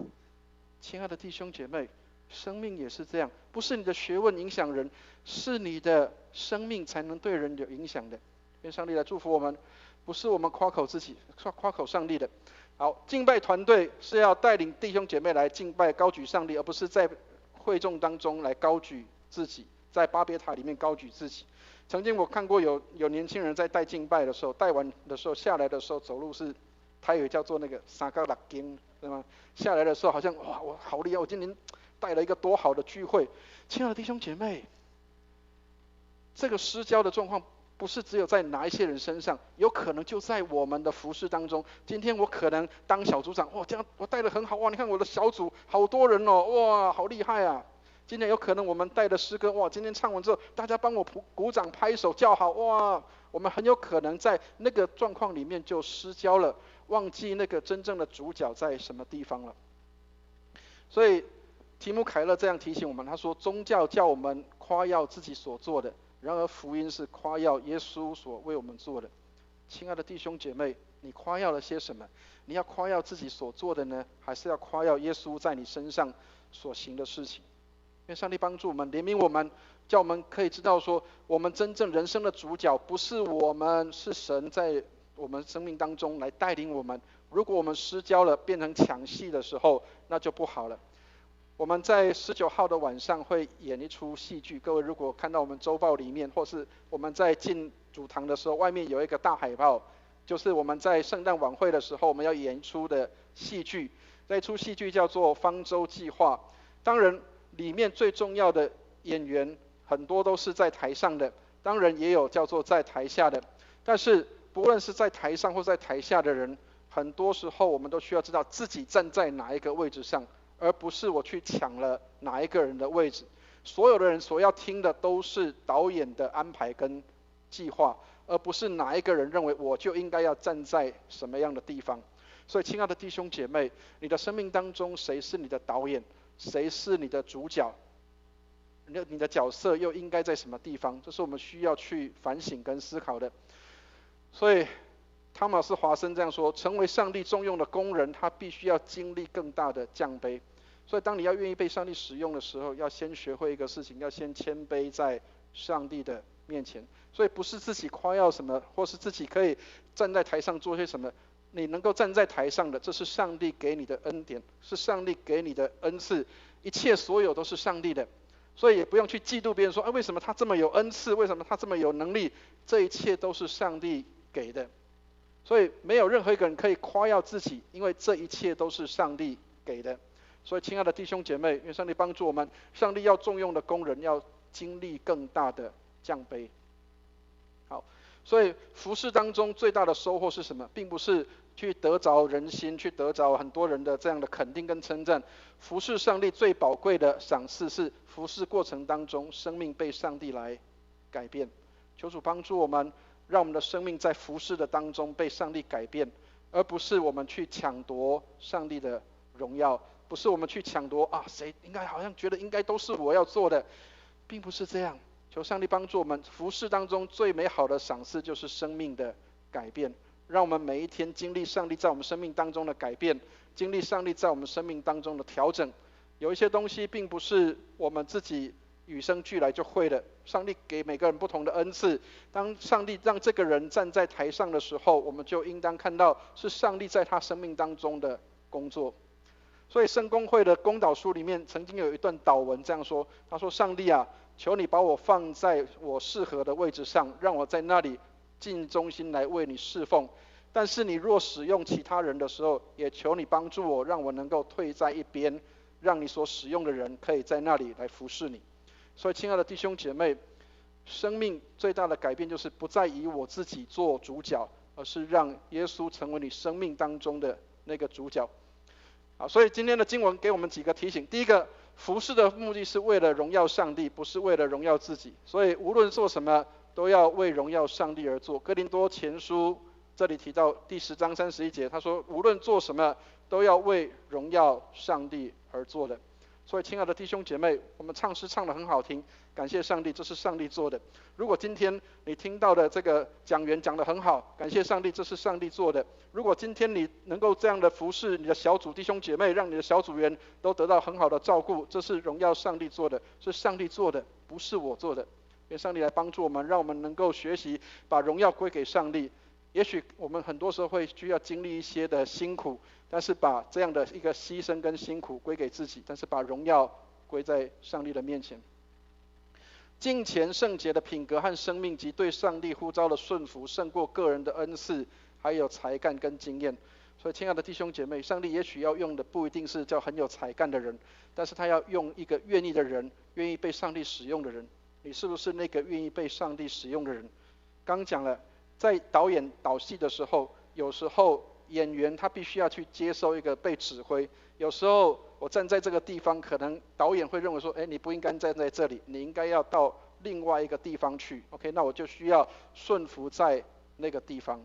亲爱的弟兄姐妹，生命也是这样，不是你的学问影响人，是你的生命才能对人有影响的。愿上帝来祝福我们，不是我们夸口自己，夸口上帝的。好，敬拜团队是要带领弟兄姐妹来敬拜、高举上帝，而不是在会众当中来高举自己，在巴别塔里面高举自己。曾经我看过有年轻人在带敬拜的时候，带完的时候下来的时候走路是，他有叫做那个三角六经，对吗？下来的时候好像哇，我好厉害，我今年带了一个多好的聚会。亲爱的弟兄姐妹，这个失焦的状况不是只有在哪一些人身上，有可能就在我们的服事当中。今天我可能当小组长，哇，这样我带得很好，哇，你看我的小组好多人哦，哇，好厉害啊！今天有可能我们带的诗歌，哇，今天唱完之后，大家帮我鼓掌、拍手、叫好，哇，我们很有可能在那个状况里面就失焦了，忘记那个真正的主角在什么地方了。所以提姆凯勒这样提醒我们，他说宗教叫我们夸耀自己所做的，然而福音是夸耀耶稣所为我们做的。亲爱的弟兄姐妹，你夸耀了些什么？你要夸耀自己所做的呢，还是要夸耀耶稣在你身上所行的事情？愿上帝帮助我们，怜悯我们，叫我们可以知道说，我们真正人生的主角不是我们，是神在我们生命当中来带领我们。如果我们失焦了，变成抢戏的时候，那就不好了。我们在19号的晚上会演一出戏剧，各位如果看到我们周报里面，或是我们在进主堂的时候，外面有一个大海报，就是我们在圣诞晚会的时候我们要演出的戏剧。这出戏剧叫做《方舟计划》。当然里面最重要的演员很多都是在台上的，当然也有叫做在台下的。但是不论是在台上或在台下的人，很多时候我们都需要知道自己站在哪一个位置上，而不是我去抢了哪一个人的位置。所有的人所要听的都是导演的安排跟计划，而不是哪一个人认为我就应该要站在什么样的地方。所以亲爱的弟兄姐妹，你的生命当中谁是你的导演，谁是你的主角，你的角色又应该在什么地方，这是我们需要去反省跟思考的。所以汤马斯·华森这样说，成为上帝重用的工人，他必须要经历更大的降卑。所以当你要愿意被上帝使用的时候，要先学会一个事情，要先谦卑在上帝的面前。所以不是自己夸耀什么，或是自己可以站在台上做些什么，你能够站在台上的，这是上帝给你的恩典，是上帝给你的恩赐，一切所有都是上帝的。所以也不用去嫉妒别人说，为什么他这么有恩赐，为什么他这么有能力，这一切都是上帝给的。所以没有任何一个人可以夸耀自己，因为这一切都是上帝给的。所以亲爱的弟兄姐妹，愿上帝帮助我们，上帝要重用的工人要经历更大的降卑。好，所以服事当中最大的收获是什么？并不是去得着人心，去得着很多人的这样的肯定跟称赞。服事上帝最宝贵的赏赐是服事过程当中生命被上帝来改变。求主帮助我们，让我们的生命在服事的当中被上帝改变，而不是我们去抢夺上帝的荣耀，不是我们去抢夺谁应该好像觉得应该都是我要做的，并不是这样。求上帝帮助我们，服事当中最美好的赏赐就是生命的改变，让我们每一天经历上帝在我们生命当中的改变，经历上帝在我们生命当中的调整。有一些东西并不是我们自己与生俱来就会的，上帝给每个人不同的恩赐。当上帝让这个人站在台上的时候，我们就应当看到是上帝在他生命当中的工作。所以圣公会的公祷书里面曾经有一段祷文这样说，他说，上帝啊，求你把我放在我适合的位置上，让我在那里尽忠心来为你侍奉。但是你若使用其他人的时候，也求你帮助我，让我能够退在一边，让你所使用的人可以在那里来服侍你。所以亲爱的弟兄姐妹，生命最大的改变就是不再以我自己做主角，而是让耶稣成为你生命当中的那个主角。好，所以今天的经文给我们几个提醒。第一个，服事的目的是为了荣耀上帝，不是为了荣耀自己。所以无论做什么，都要为荣耀上帝而做。哥林多前书这里提到第10章31节，他说无论做什么，都要为荣耀上帝而做的。所以亲爱的弟兄姐妹，我们唱诗唱得很好听，感谢上帝，这是上帝做的。如果今天你听到的这个讲员讲得很好，感谢上帝，这是上帝做的。如果今天你能够这样的服侍你的小组弟兄姐妹，让你的小组员都得到很好的照顾，这是荣耀上帝做的，是上帝做的，不是我做的。愿上帝来帮助我们，让我们能够学习把荣耀归给上帝。也许我们很多时候会需要经历一些的辛苦，但是把这样的一个牺牲跟辛苦归给自己，但是把荣耀归在上帝的面前。敬虔圣洁的品格和生命及对上帝呼召的顺服，胜过个人的恩赐，还有才干跟经验。所以亲爱的弟兄姐妹，上帝也许要用的不一定是叫很有才干的人，但是他要用一个愿意的人，愿意被上帝使用的人。你是不是那个愿意被上帝使用的人？刚讲了，在导演导戏的时候，有时候演员他必须要去接受一个被指挥。有时候我站在这个地方，可能导演会认为说，你不应该站在这里，你应该要到另外一个地方去。OK， 那我就需要顺服在那个地方。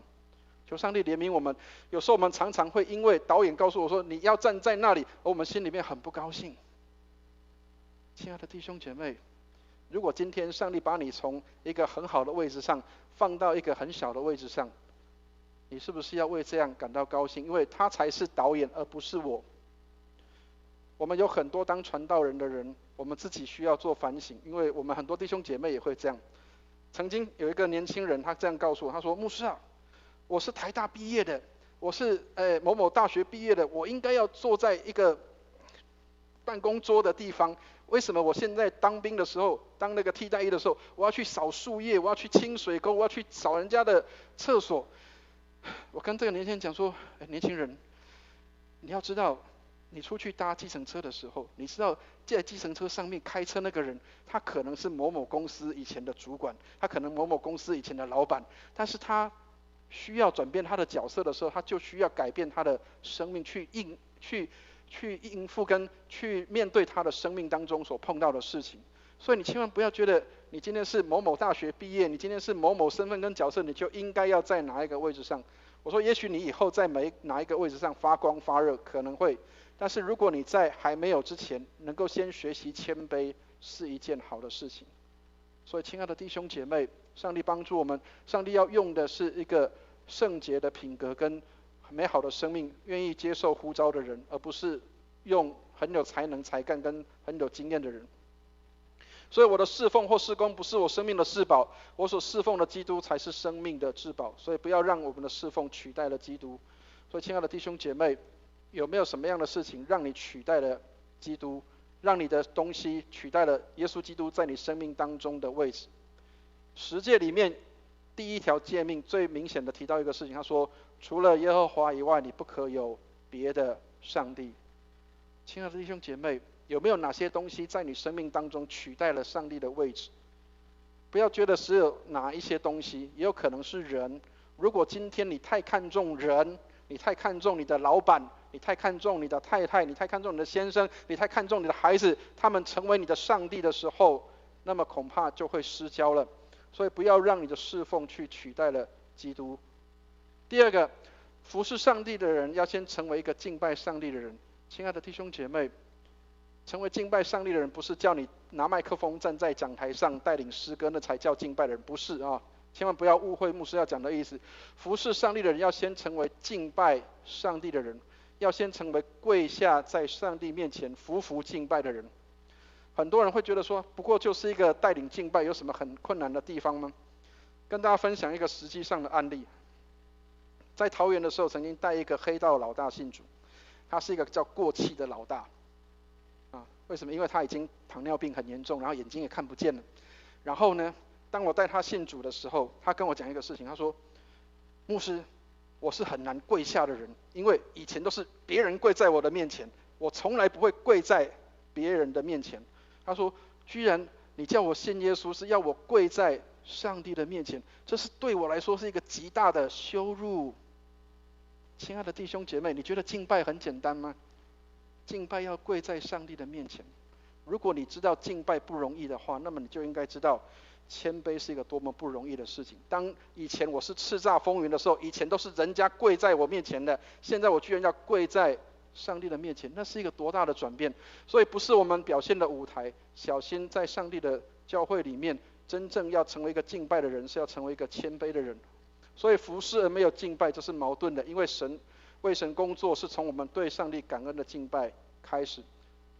求上帝怜悯我们。有时候我们常常会因为导演告诉我说你要站在那里，而我们心里面很不高兴。亲爱的弟兄姐妹，如果今天上帝把你从一个很好的位置上放到一个很小的位置上，你是不是要为这样感到高兴？因为他才是导演，而不是我。我们有很多当传道人的人，我们自己需要做反省，因为我们很多弟兄姐妹也会这样。曾经有一个年轻人，他这样告诉我，他说：牧师啊，我是台大毕业的，我是某某大学毕业的，我应该要坐在一个办公桌的地方，为什么我现在当兵的时候，当那个替代役的时候，我要去扫树叶，我要去清水沟，我要去扫人家的厕所？我跟这个年轻人讲说，年轻人，你要知道，你出去搭计程车的时候，你知道在计程车上面开车那个人，他可能是某某公司以前的主管，他可能某某公司以前的老板，但是他需要转变他的角色的时候，他就需要改变他的生命，去应付跟去面对他的生命当中所碰到的事情。所以你千万不要觉得你今天是某某大学毕业，你今天是某某身份跟角色，你就应该要在哪一个位置上。我说也许你以后在哪一个位置上发光发热可能会，但是如果你在还没有之前能够先学习谦卑，是一件好的事情。所以亲爱的弟兄姐妹，上帝帮助我们，上帝要用的是一个圣洁的品格跟美好的生命，愿意接受呼召的人，而不是用很有才能才干跟很有经验的人。所以我的侍奉或事工不是我生命的至宝，我所侍奉的基督才是生命的至宝。所以不要让我们的侍奉取代了基督。所以亲爱的弟兄姐妹，有没有什么样的事情让你取代了基督，让你的东西取代了耶稣基督在你生命当中的位置？10诫里面第1条诫命最明显的提到一个事情，他说除了耶和华以外，你不可有别的上帝。亲爱的弟兄姐妹，有没有哪些东西在你生命当中取代了上帝的位置？不要觉得只有哪一些东西，也有可能是人。如果今天你太看重人，你太看重你的老板，你太看重你的太太，你太看重你的先生，你太看重你的孩子，他们成为你的上帝的时候，那么恐怕就会失焦了。所以不要让你的侍奉去取代了基督。第二个，服侍上帝的人要先成为一个敬拜上帝的人。亲爱的弟兄姐妹，成为敬拜上帝的人，不是叫你拿麦克风站在讲台上带领诗歌，那才叫敬拜的人，不是啊！千万不要误会牧师要讲的意思。服侍上帝的人要先成为敬拜上帝的人，要先成为跪下在上帝面前匍匐敬拜的人。很多人会觉得说，不过就是一个带领敬拜，有什么很困难的地方吗？跟大家分享一个实际上的案例。在桃园的时候，曾经带一个黑道老大信主，他是一个叫过气的老大。为什么？因为他已经糖尿病很严重，然后眼睛也看不见了。然后呢，当我带他信主的时候，他跟我讲一个事情，他说：“牧师，我是很难跪下的人，因为以前都是别人跪在我的面前，我从来不会跪在别人的面前。”他说：“居然你叫我信耶稣，是要我跪在上帝的面前，这是对我来说是一个极大的羞辱。”亲爱的弟兄姐妹，你觉得敬拜很简单吗？敬拜要跪在上帝的面前。如果你知道敬拜不容易的话，那么你就应该知道谦卑是一个多么不容易的事情。当以前我是叱咤风云的时候，以前都是人家跪在我面前的，现在我居然要跪在上帝的面前，那是一个多大的转变。所以不是我们表现的舞台，小心在上帝的教会里面，真正要成为一个敬拜的人，是要成为一个谦卑的人。所以服侍而没有敬拜，这是矛盾的，因为为神工作是从我们对上帝感恩的敬拜开始。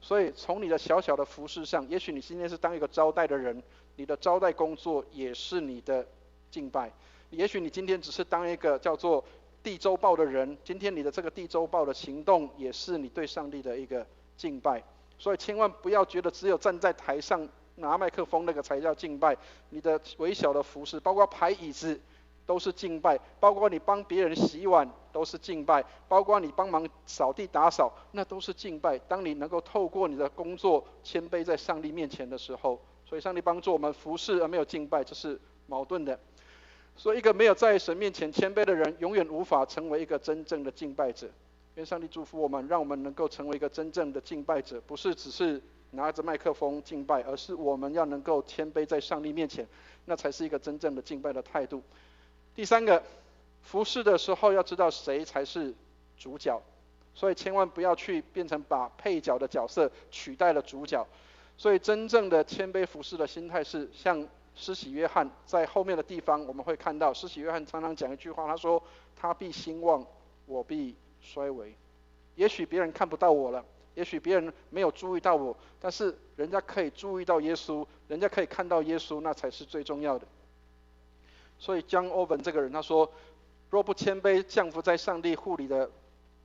所以从你的小小的服侍上，也许你今天是当一个招待的人，你的招待工作也是你的敬拜。也许你今天只是当一个叫做递周报的人，今天你的这个递周报的行动也是你对上帝的一个敬拜。所以千万不要觉得只有站在台上拿麦克风那个才叫敬拜，你的微小的服侍，包括排椅子都是敬拜，包括你帮别人洗碗都是敬拜，包括你帮忙扫地打扫，那都是敬拜。当你能够透过你的工作谦卑在上帝面前的时候，所以上帝帮助我们服侍而没有敬拜，这是矛盾的。所以一个没有在神面前谦卑的人，永远无法成为一个真正的敬拜者。愿上帝祝福我们，让我们能够成为一个真正的敬拜者，不是只是拿着麦克风敬拜，而是我们要能够谦卑在上帝面前，那才是一个真正的敬拜的态度。第三个，服侍的时候要知道谁才是主角，所以千万不要去变成把配角的角色取代了主角。所以真正的谦卑服侍的心态是像施洗约翰，在后面的地方我们会看到，施洗约翰常常讲一句话，他说：“他必兴旺，我必衰微。”也许别人看不到我了，也许别人没有注意到我，但是人家可以注意到耶稣，人家可以看到耶稣，那才是最重要的。所以John Owen这个人他说，若不谦卑降服在上帝护理的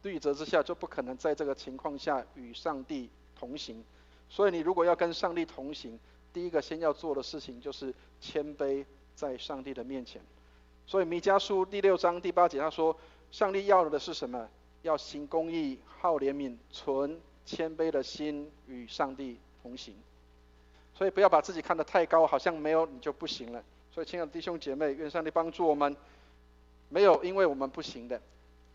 律则之下，就不可能在这个情况下与上帝同行。所以你如果要跟上帝同行，第一个先要做的事情就是谦卑在上帝的面前。所以弥迦书第6章第8节他说，上帝要的是什么？要行公义，好怜悯，存谦卑的心，与上帝同行。所以不要把自己看得太高，好像没有你就不行了。所以亲爱的弟兄姐妹，愿上帝帮助我们，没有因为我们不行的，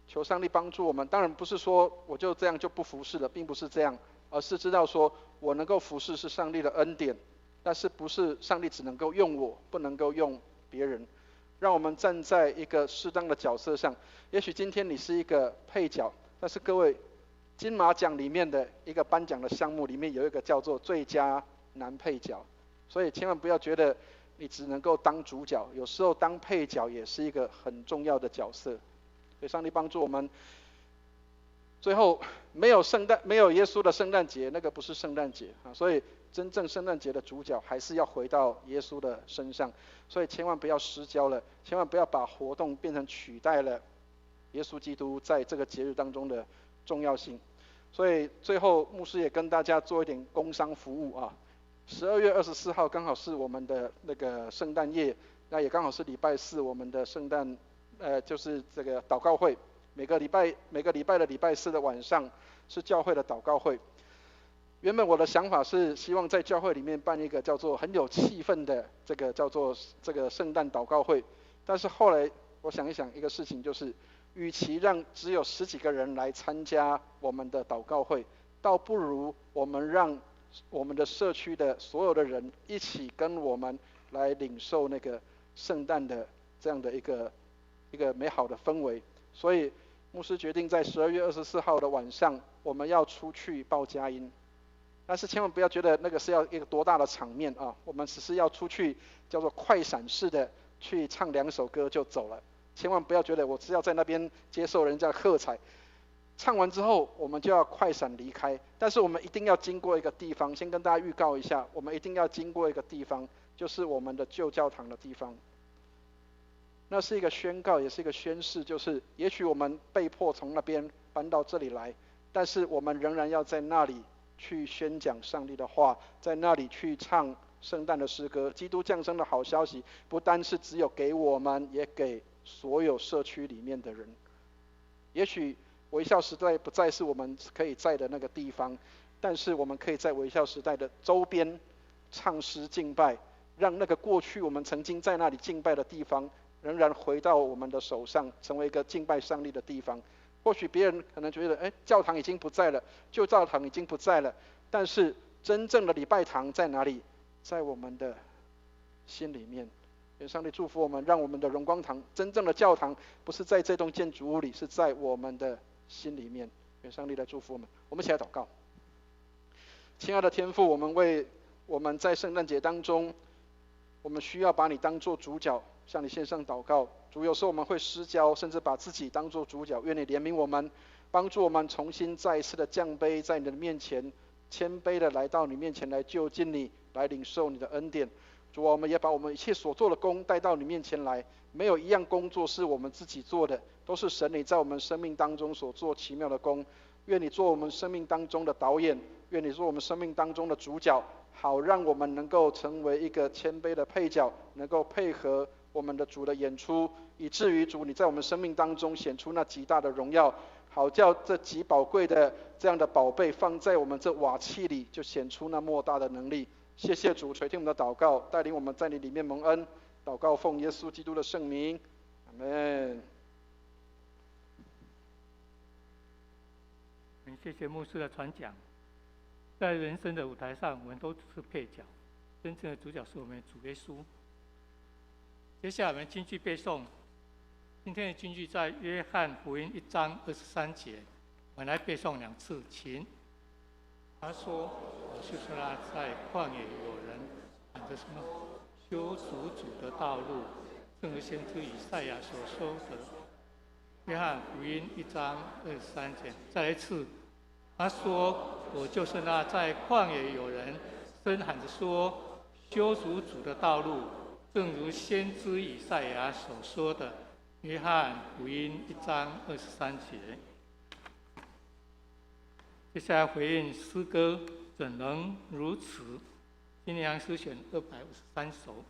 求上帝帮助我们。当然不是说我就这样就不服侍了，并不是这样，而是知道说我能够服侍是上帝的恩典，但是不是上帝只能够用我，不能够用别人。让我们站在一个适当的角色上。也许今天你是一个配角，但是各位，金马奖里面的一个颁奖的项目里面有一个叫做最佳男配角，所以千万不要觉得你只能够当主角，有时候当配角也是一个很重要的角色。所以上帝帮助我们。最后，没有耶稣的圣诞节，那个不是圣诞节啊。所以真正圣诞节的主角还是要回到耶稣的身上。所以千万不要失焦了，千万不要把活动变成取代了耶稣基督在这个节日当中的重要性。所以最后牧师也跟大家做一点工商服务啊。12月24号刚好是我们的那个圣诞夜，那也刚好是礼拜四我们的圣诞就是这个祷告会。每个礼拜的礼拜四的晚上是教会的祷告会。原本我的想法是希望在教会里面办一个叫做很有气氛的这个叫做这个圣诞祷告会，但是后来我想一想一个事情，就是与其让只有10几个人来参加我们的祷告会，倒不如我们让我们的社区的所有的人一起跟我们来领受那个圣诞的这样的一个美好的氛围。所以牧师决定在12月24号的晚上，我们要出去报佳音。但是千万不要觉得那个是要一个多大的场面啊！我们只是要出去叫做快闪式的去唱2首歌就走了。千万不要觉得我只要在那边接受人家喝彩，唱完之后我们就要快闪离开。但是我们一定要经过一个地方，先跟大家预告一下，我们一定要经过一个地方，就是我们的旧教堂的地方。那是一个宣告，也是一个宣誓，就是也许我们被迫从那边搬到这里来，但是我们仍然要在那里去宣讲上帝的话，在那里去唱圣诞的诗歌，基督降生的好消息，不单是只有给我们，也给所有社区里面的人。也许微笑时代不再是我们可以在的那个地方，但是我们可以在微笑时代的周边唱诗敬拜，让那个过去我们曾经在那里敬拜的地方，仍然回到我们的手上，成为一个敬拜上帝的地方。或许别人可能觉得，教堂已经不在了，旧教堂已经不在了，但是真正的礼拜堂在哪里？在我们的心里面。愿上帝祝福我们，让我们的荣光堂真正的教堂不是在这栋建筑物里，是在我们的心里面。愿上帝来祝福我们。我们一起来祷告。亲爱的天父，我们为我们在圣诞节当中，我们需要把你当作主角，向你献上祷告。主，有时候我们会失焦，甚至把自己当作主角。愿你怜悯我们，帮助我们重新再一次的降卑在你的面前，谦卑的来到你面前来就近你，来领受你的恩典。主啊，我们也把我们一切所做的工带到你面前来，没有一样工作是我们自己做的，都是神你在我们生命当中所做奇妙的工。愿你做我们生命当中的导演，愿你做我们生命当中的主角，好让我们能够成为一个谦卑的配角，能够配合我们的主的演出，以至于主你在我们生命当中显出那极大的荣耀，好叫这极宝贵的这样的宝贝放在我们这瓦器里，就显出那莫大的能力。谢谢主垂听我们的祷告，带领我们在你里面蒙恩。祷告奉耶稣基督的圣名，阿们。谢谢牧师的传讲。在人生的舞台上，我们都只是配角，真正的主角是我们的主耶稣。接下来我们金句背诵，今天的金句在约翰福音1章23节，我们来背诵2次，请。他说：“我就是那在旷野有人喊着什么修属主的道路，正如先知以赛亚所说的。”约翰福音1章23节，再来一次。他说：“我就是那在旷野有人声喊着说修属主的道路，正如先知以赛亚所说的。”约翰福音1章23节。接下来回应诗歌《怎能如此》，今年诗选253首。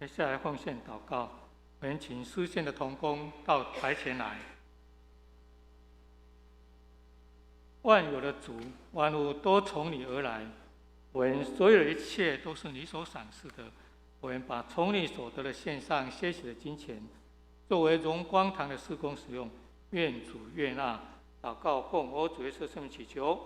接下来奉献祷告，我们请书线的同工到台前来。万有的主，万物都从你而来，我们所有的一切都是你所赏赐的。我们把从你所得的献上些许的金钱，作为荣光堂的事工使用。愿主悦纳。祷告奉我主耶稣圣名祈求。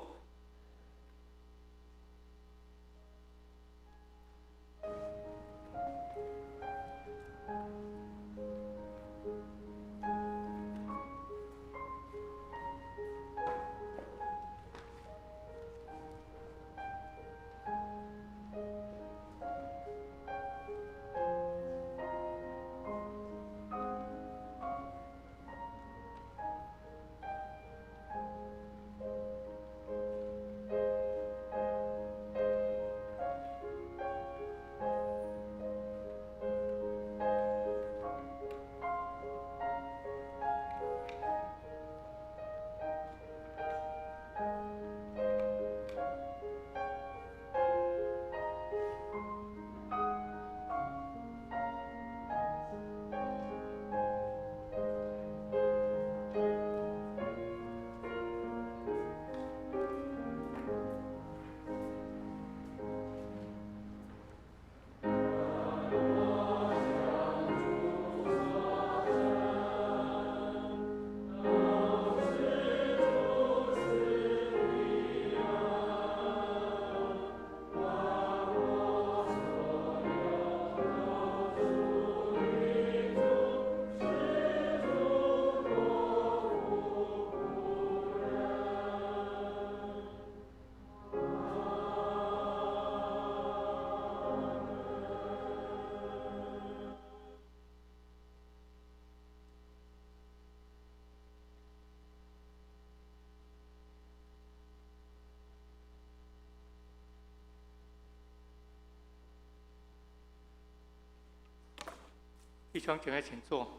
弟兄姐妹，请坐。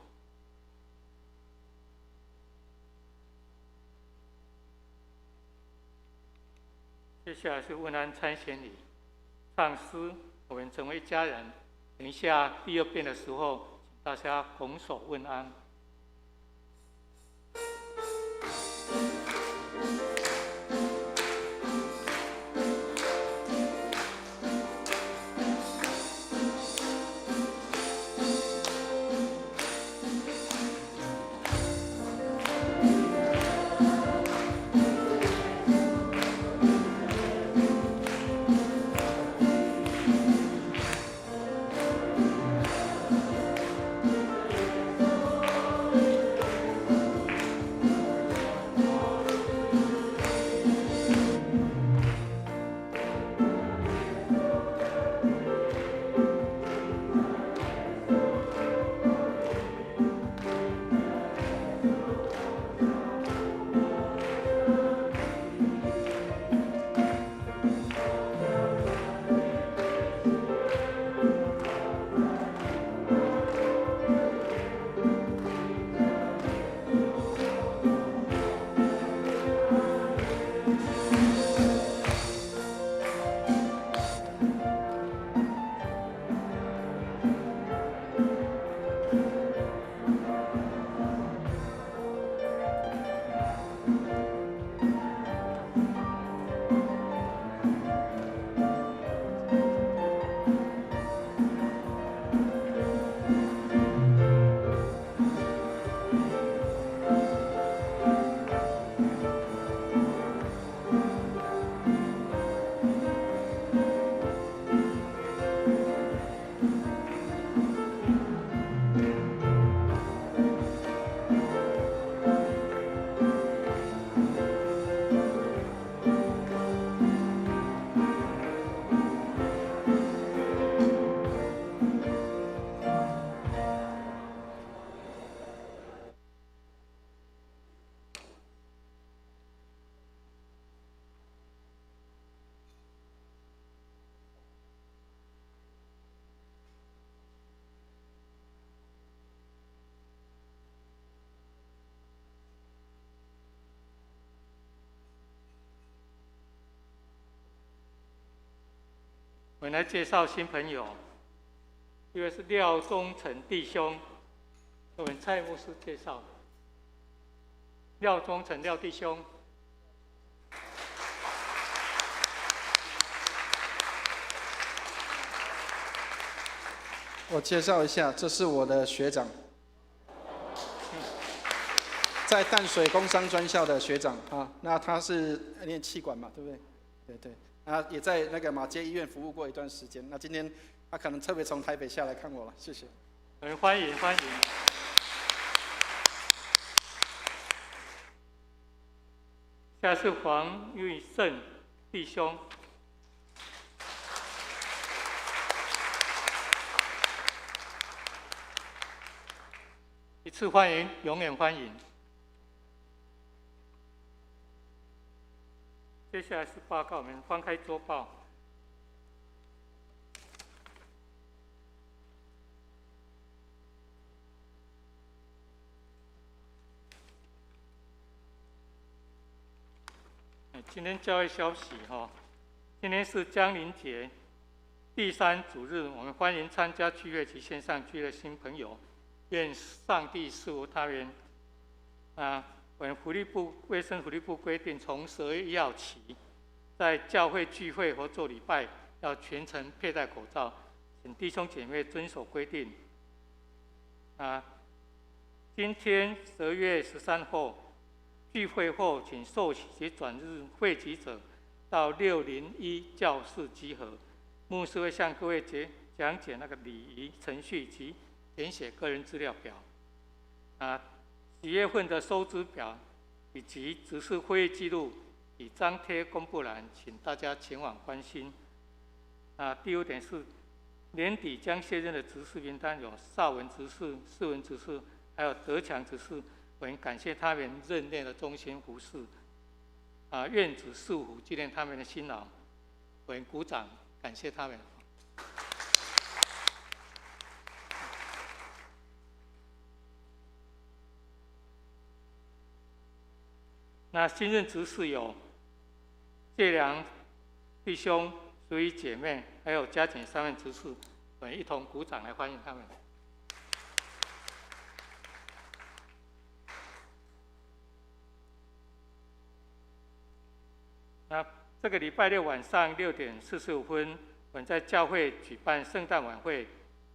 接下来是问安参献礼，唱诗，我们成为家人。等一下第二遍的时候，请大家拱手问安。我们来介绍新朋友。一位是廖忠诚弟兄，我们蔡牧师介绍。廖忠诚廖弟兄。我介绍一下，这是我的学长，在淡水工商专校的学长啊。那他是念气管嘛，对不对？对对。他也在那个马偕医院服务过一段时间。那今天他可能特别从台北下来看我了，谢谢。欢迎欢迎。下是黄玉胜弟兄。一次欢迎，永远欢迎。接下来是报告，我们翻开周报。今天教会消息哈，今天是降临节第3主日，我们欢迎参加聚会及线上聚会的新朋友。愿上帝赐福他们。我们卫生福利部规定，从12月1号起，在教会聚会或做礼拜要全程佩戴口罩，请弟兄姐妹遵守规定。今天12月13号聚会后，请受洗及转日汇集者到601教室集合，牧师会向各位讲解那个礼仪程序及填写个人资料表。几月份的收支表以及执事会议记录已张贴公布栏，请大家前往关心。第5点是年底将卸任的执事名单有邵文执事、世文执事，还有德强执事。我们感谢他们任内的忠心服侍。愿主赐福纪念他们的辛劳。我们鼓掌感谢他们。那新任执事有谢良弟兄、淑仪姐妹，还有嘉景3位执事，我们一同鼓掌来欢迎他们。那这个礼拜6晚上6点45分，我们在教会举办圣诞晚会，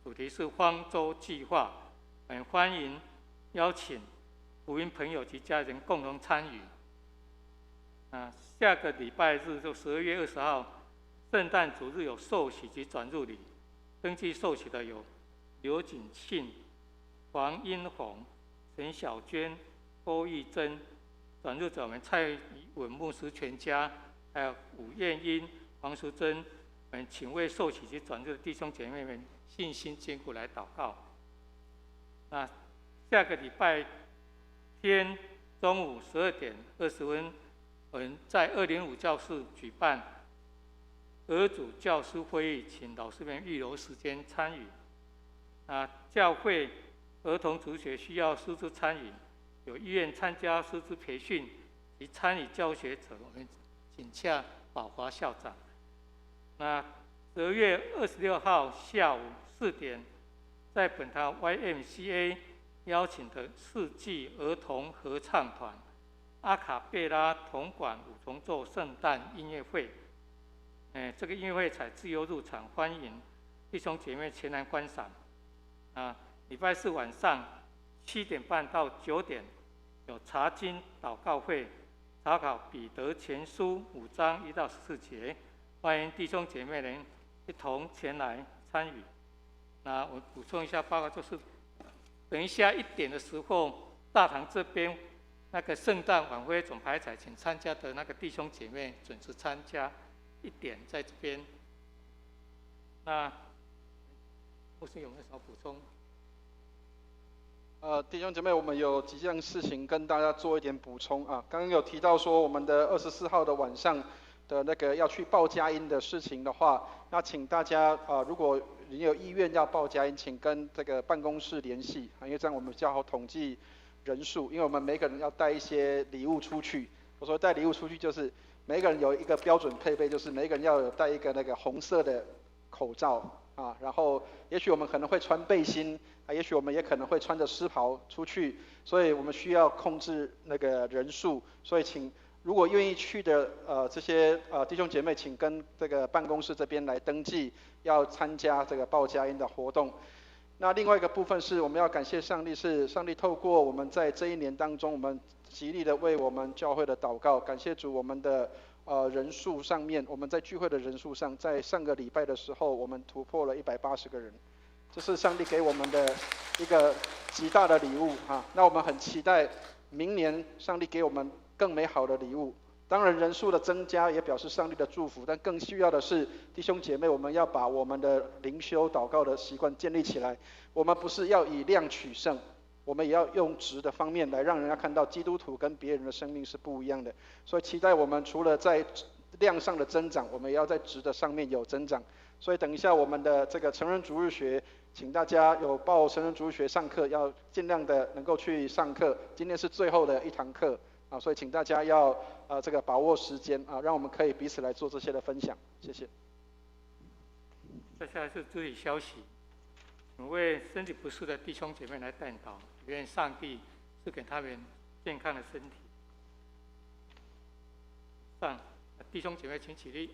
主题是方舟计划，我们欢迎邀请福音朋友及家人共同参与。下个礼拜日就12月20号，圣诞主日有受洗及转入礼，登记受洗的有刘景庆、黄英红、陈小娟、郭玉珍，转入者我们蔡文牧师全家，还有吴燕英、黄淑珍，我们请为受洗及转入的弟兄姐妹们信心坚固来祷告。下个礼拜天中午12点20分。我们在205教室举办儿主教师会议，请老师们预留时间参与。教会儿童主学需要师资参与，有意愿参加师资培训及参与教学者，我们请洽宝华校长。12月26号下午4点，在本堂 YMCA 邀请的世纪儿童合唱团阿卡贝拉铜管5重奏圣诞音乐会，这个音乐会采自由入场，欢迎弟兄姐妹前来观赏。礼拜4晚上7点半到9点有查经祷告会，查考彼得前书5章1到14节，欢迎弟兄姐妹们一同前来参与。我补充一下报告，就是等一下1点的时候，大堂这边那个圣诞晚会总排彩，请参加的那个弟兄姐妹准时参加，1点在这边。牧师有没有什么补充？弟兄姐妹，我们有几件事情跟大家做一点补充啊。刚刚有提到说我们的24号的晚上的那个要去报佳音的事情的话，那请大家如果你有意愿要报佳音，请跟这个办公室联系，因为这样我们比较好统计人数，因为我们每个人要带一些礼物出去。我说带礼物出去，就是每个人有一个标准配备，就是每个人要有带一个那个红色的口罩啊，然后也许我们可能会穿背心啊，也许我们也可能会穿着湿袍出去，所以我们需要控制那个人数，所以请如果愿意去的这些弟兄姐妹，请跟这个办公室这边来登记，要参加这个报佳音的活动。那另外一个部分是我们要感谢上帝，是上帝透过我们在这一年当中，我们极力的为我们教会的祷告，感谢主，我们的人数上面，我们在聚会的人数上，在上个礼拜的时候，我们突破了180个人，这是上帝给我们的一个极大的礼物啊。那我们很期待明年上帝给我们更美好的礼物。当然人数的增加也表示上帝的祝福，但更需要的是弟兄姐妹，我们要把我们的灵修祷告的习惯建立起来。我们不是要以量取胜，我们也要用质的方面来让人家看到基督徒跟别人的生命是不一样的。所以期待我们除了在量上的增长，我们也要在质的上面有增长。所以等一下我们的这个成人主日学，请大家有报成人主日学上课，要尽量的能够去上课。今天是最后的一堂课啊，所以请大家要这个把握时间啊，让我们可以彼此来做这些的分享。谢谢。接下来是注意消息，请为身体不适的弟兄姐妹来代祷，愿上帝赐给他们健康的身体。上，弟兄姐妹请起立。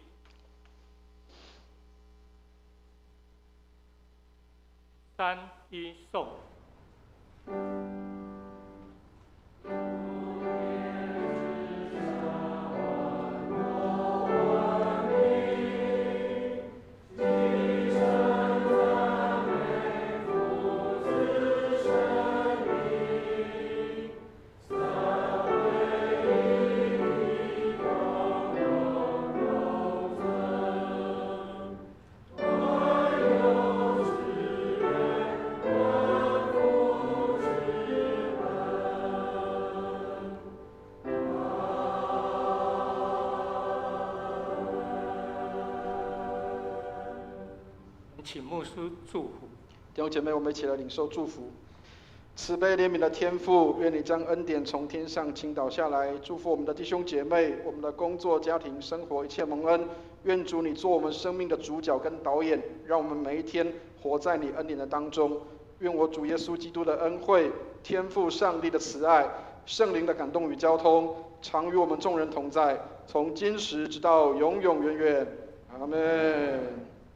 3、1，送。请牧师祝福。弟兄姐妹，我们一起来领受祝福。慈悲怜悯的天父，愿你将恩典从天上倾倒下来，祝福我们的弟兄姐妹，我们的工作、家庭、生活一切蒙恩。愿主你做我们生命的主角跟导演，让我们每一天活在你恩典的当中。愿我主耶稣基督的恩惠、天父上帝的慈爱、圣灵的感动与交通，常与我们众人同在，从今时直到永永远远。阿们。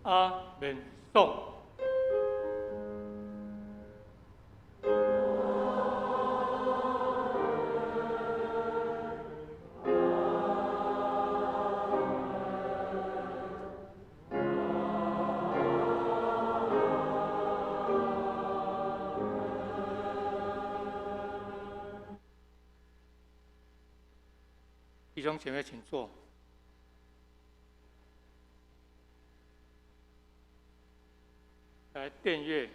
阿门。送。弟兄姐妹，请坐。来，电乐。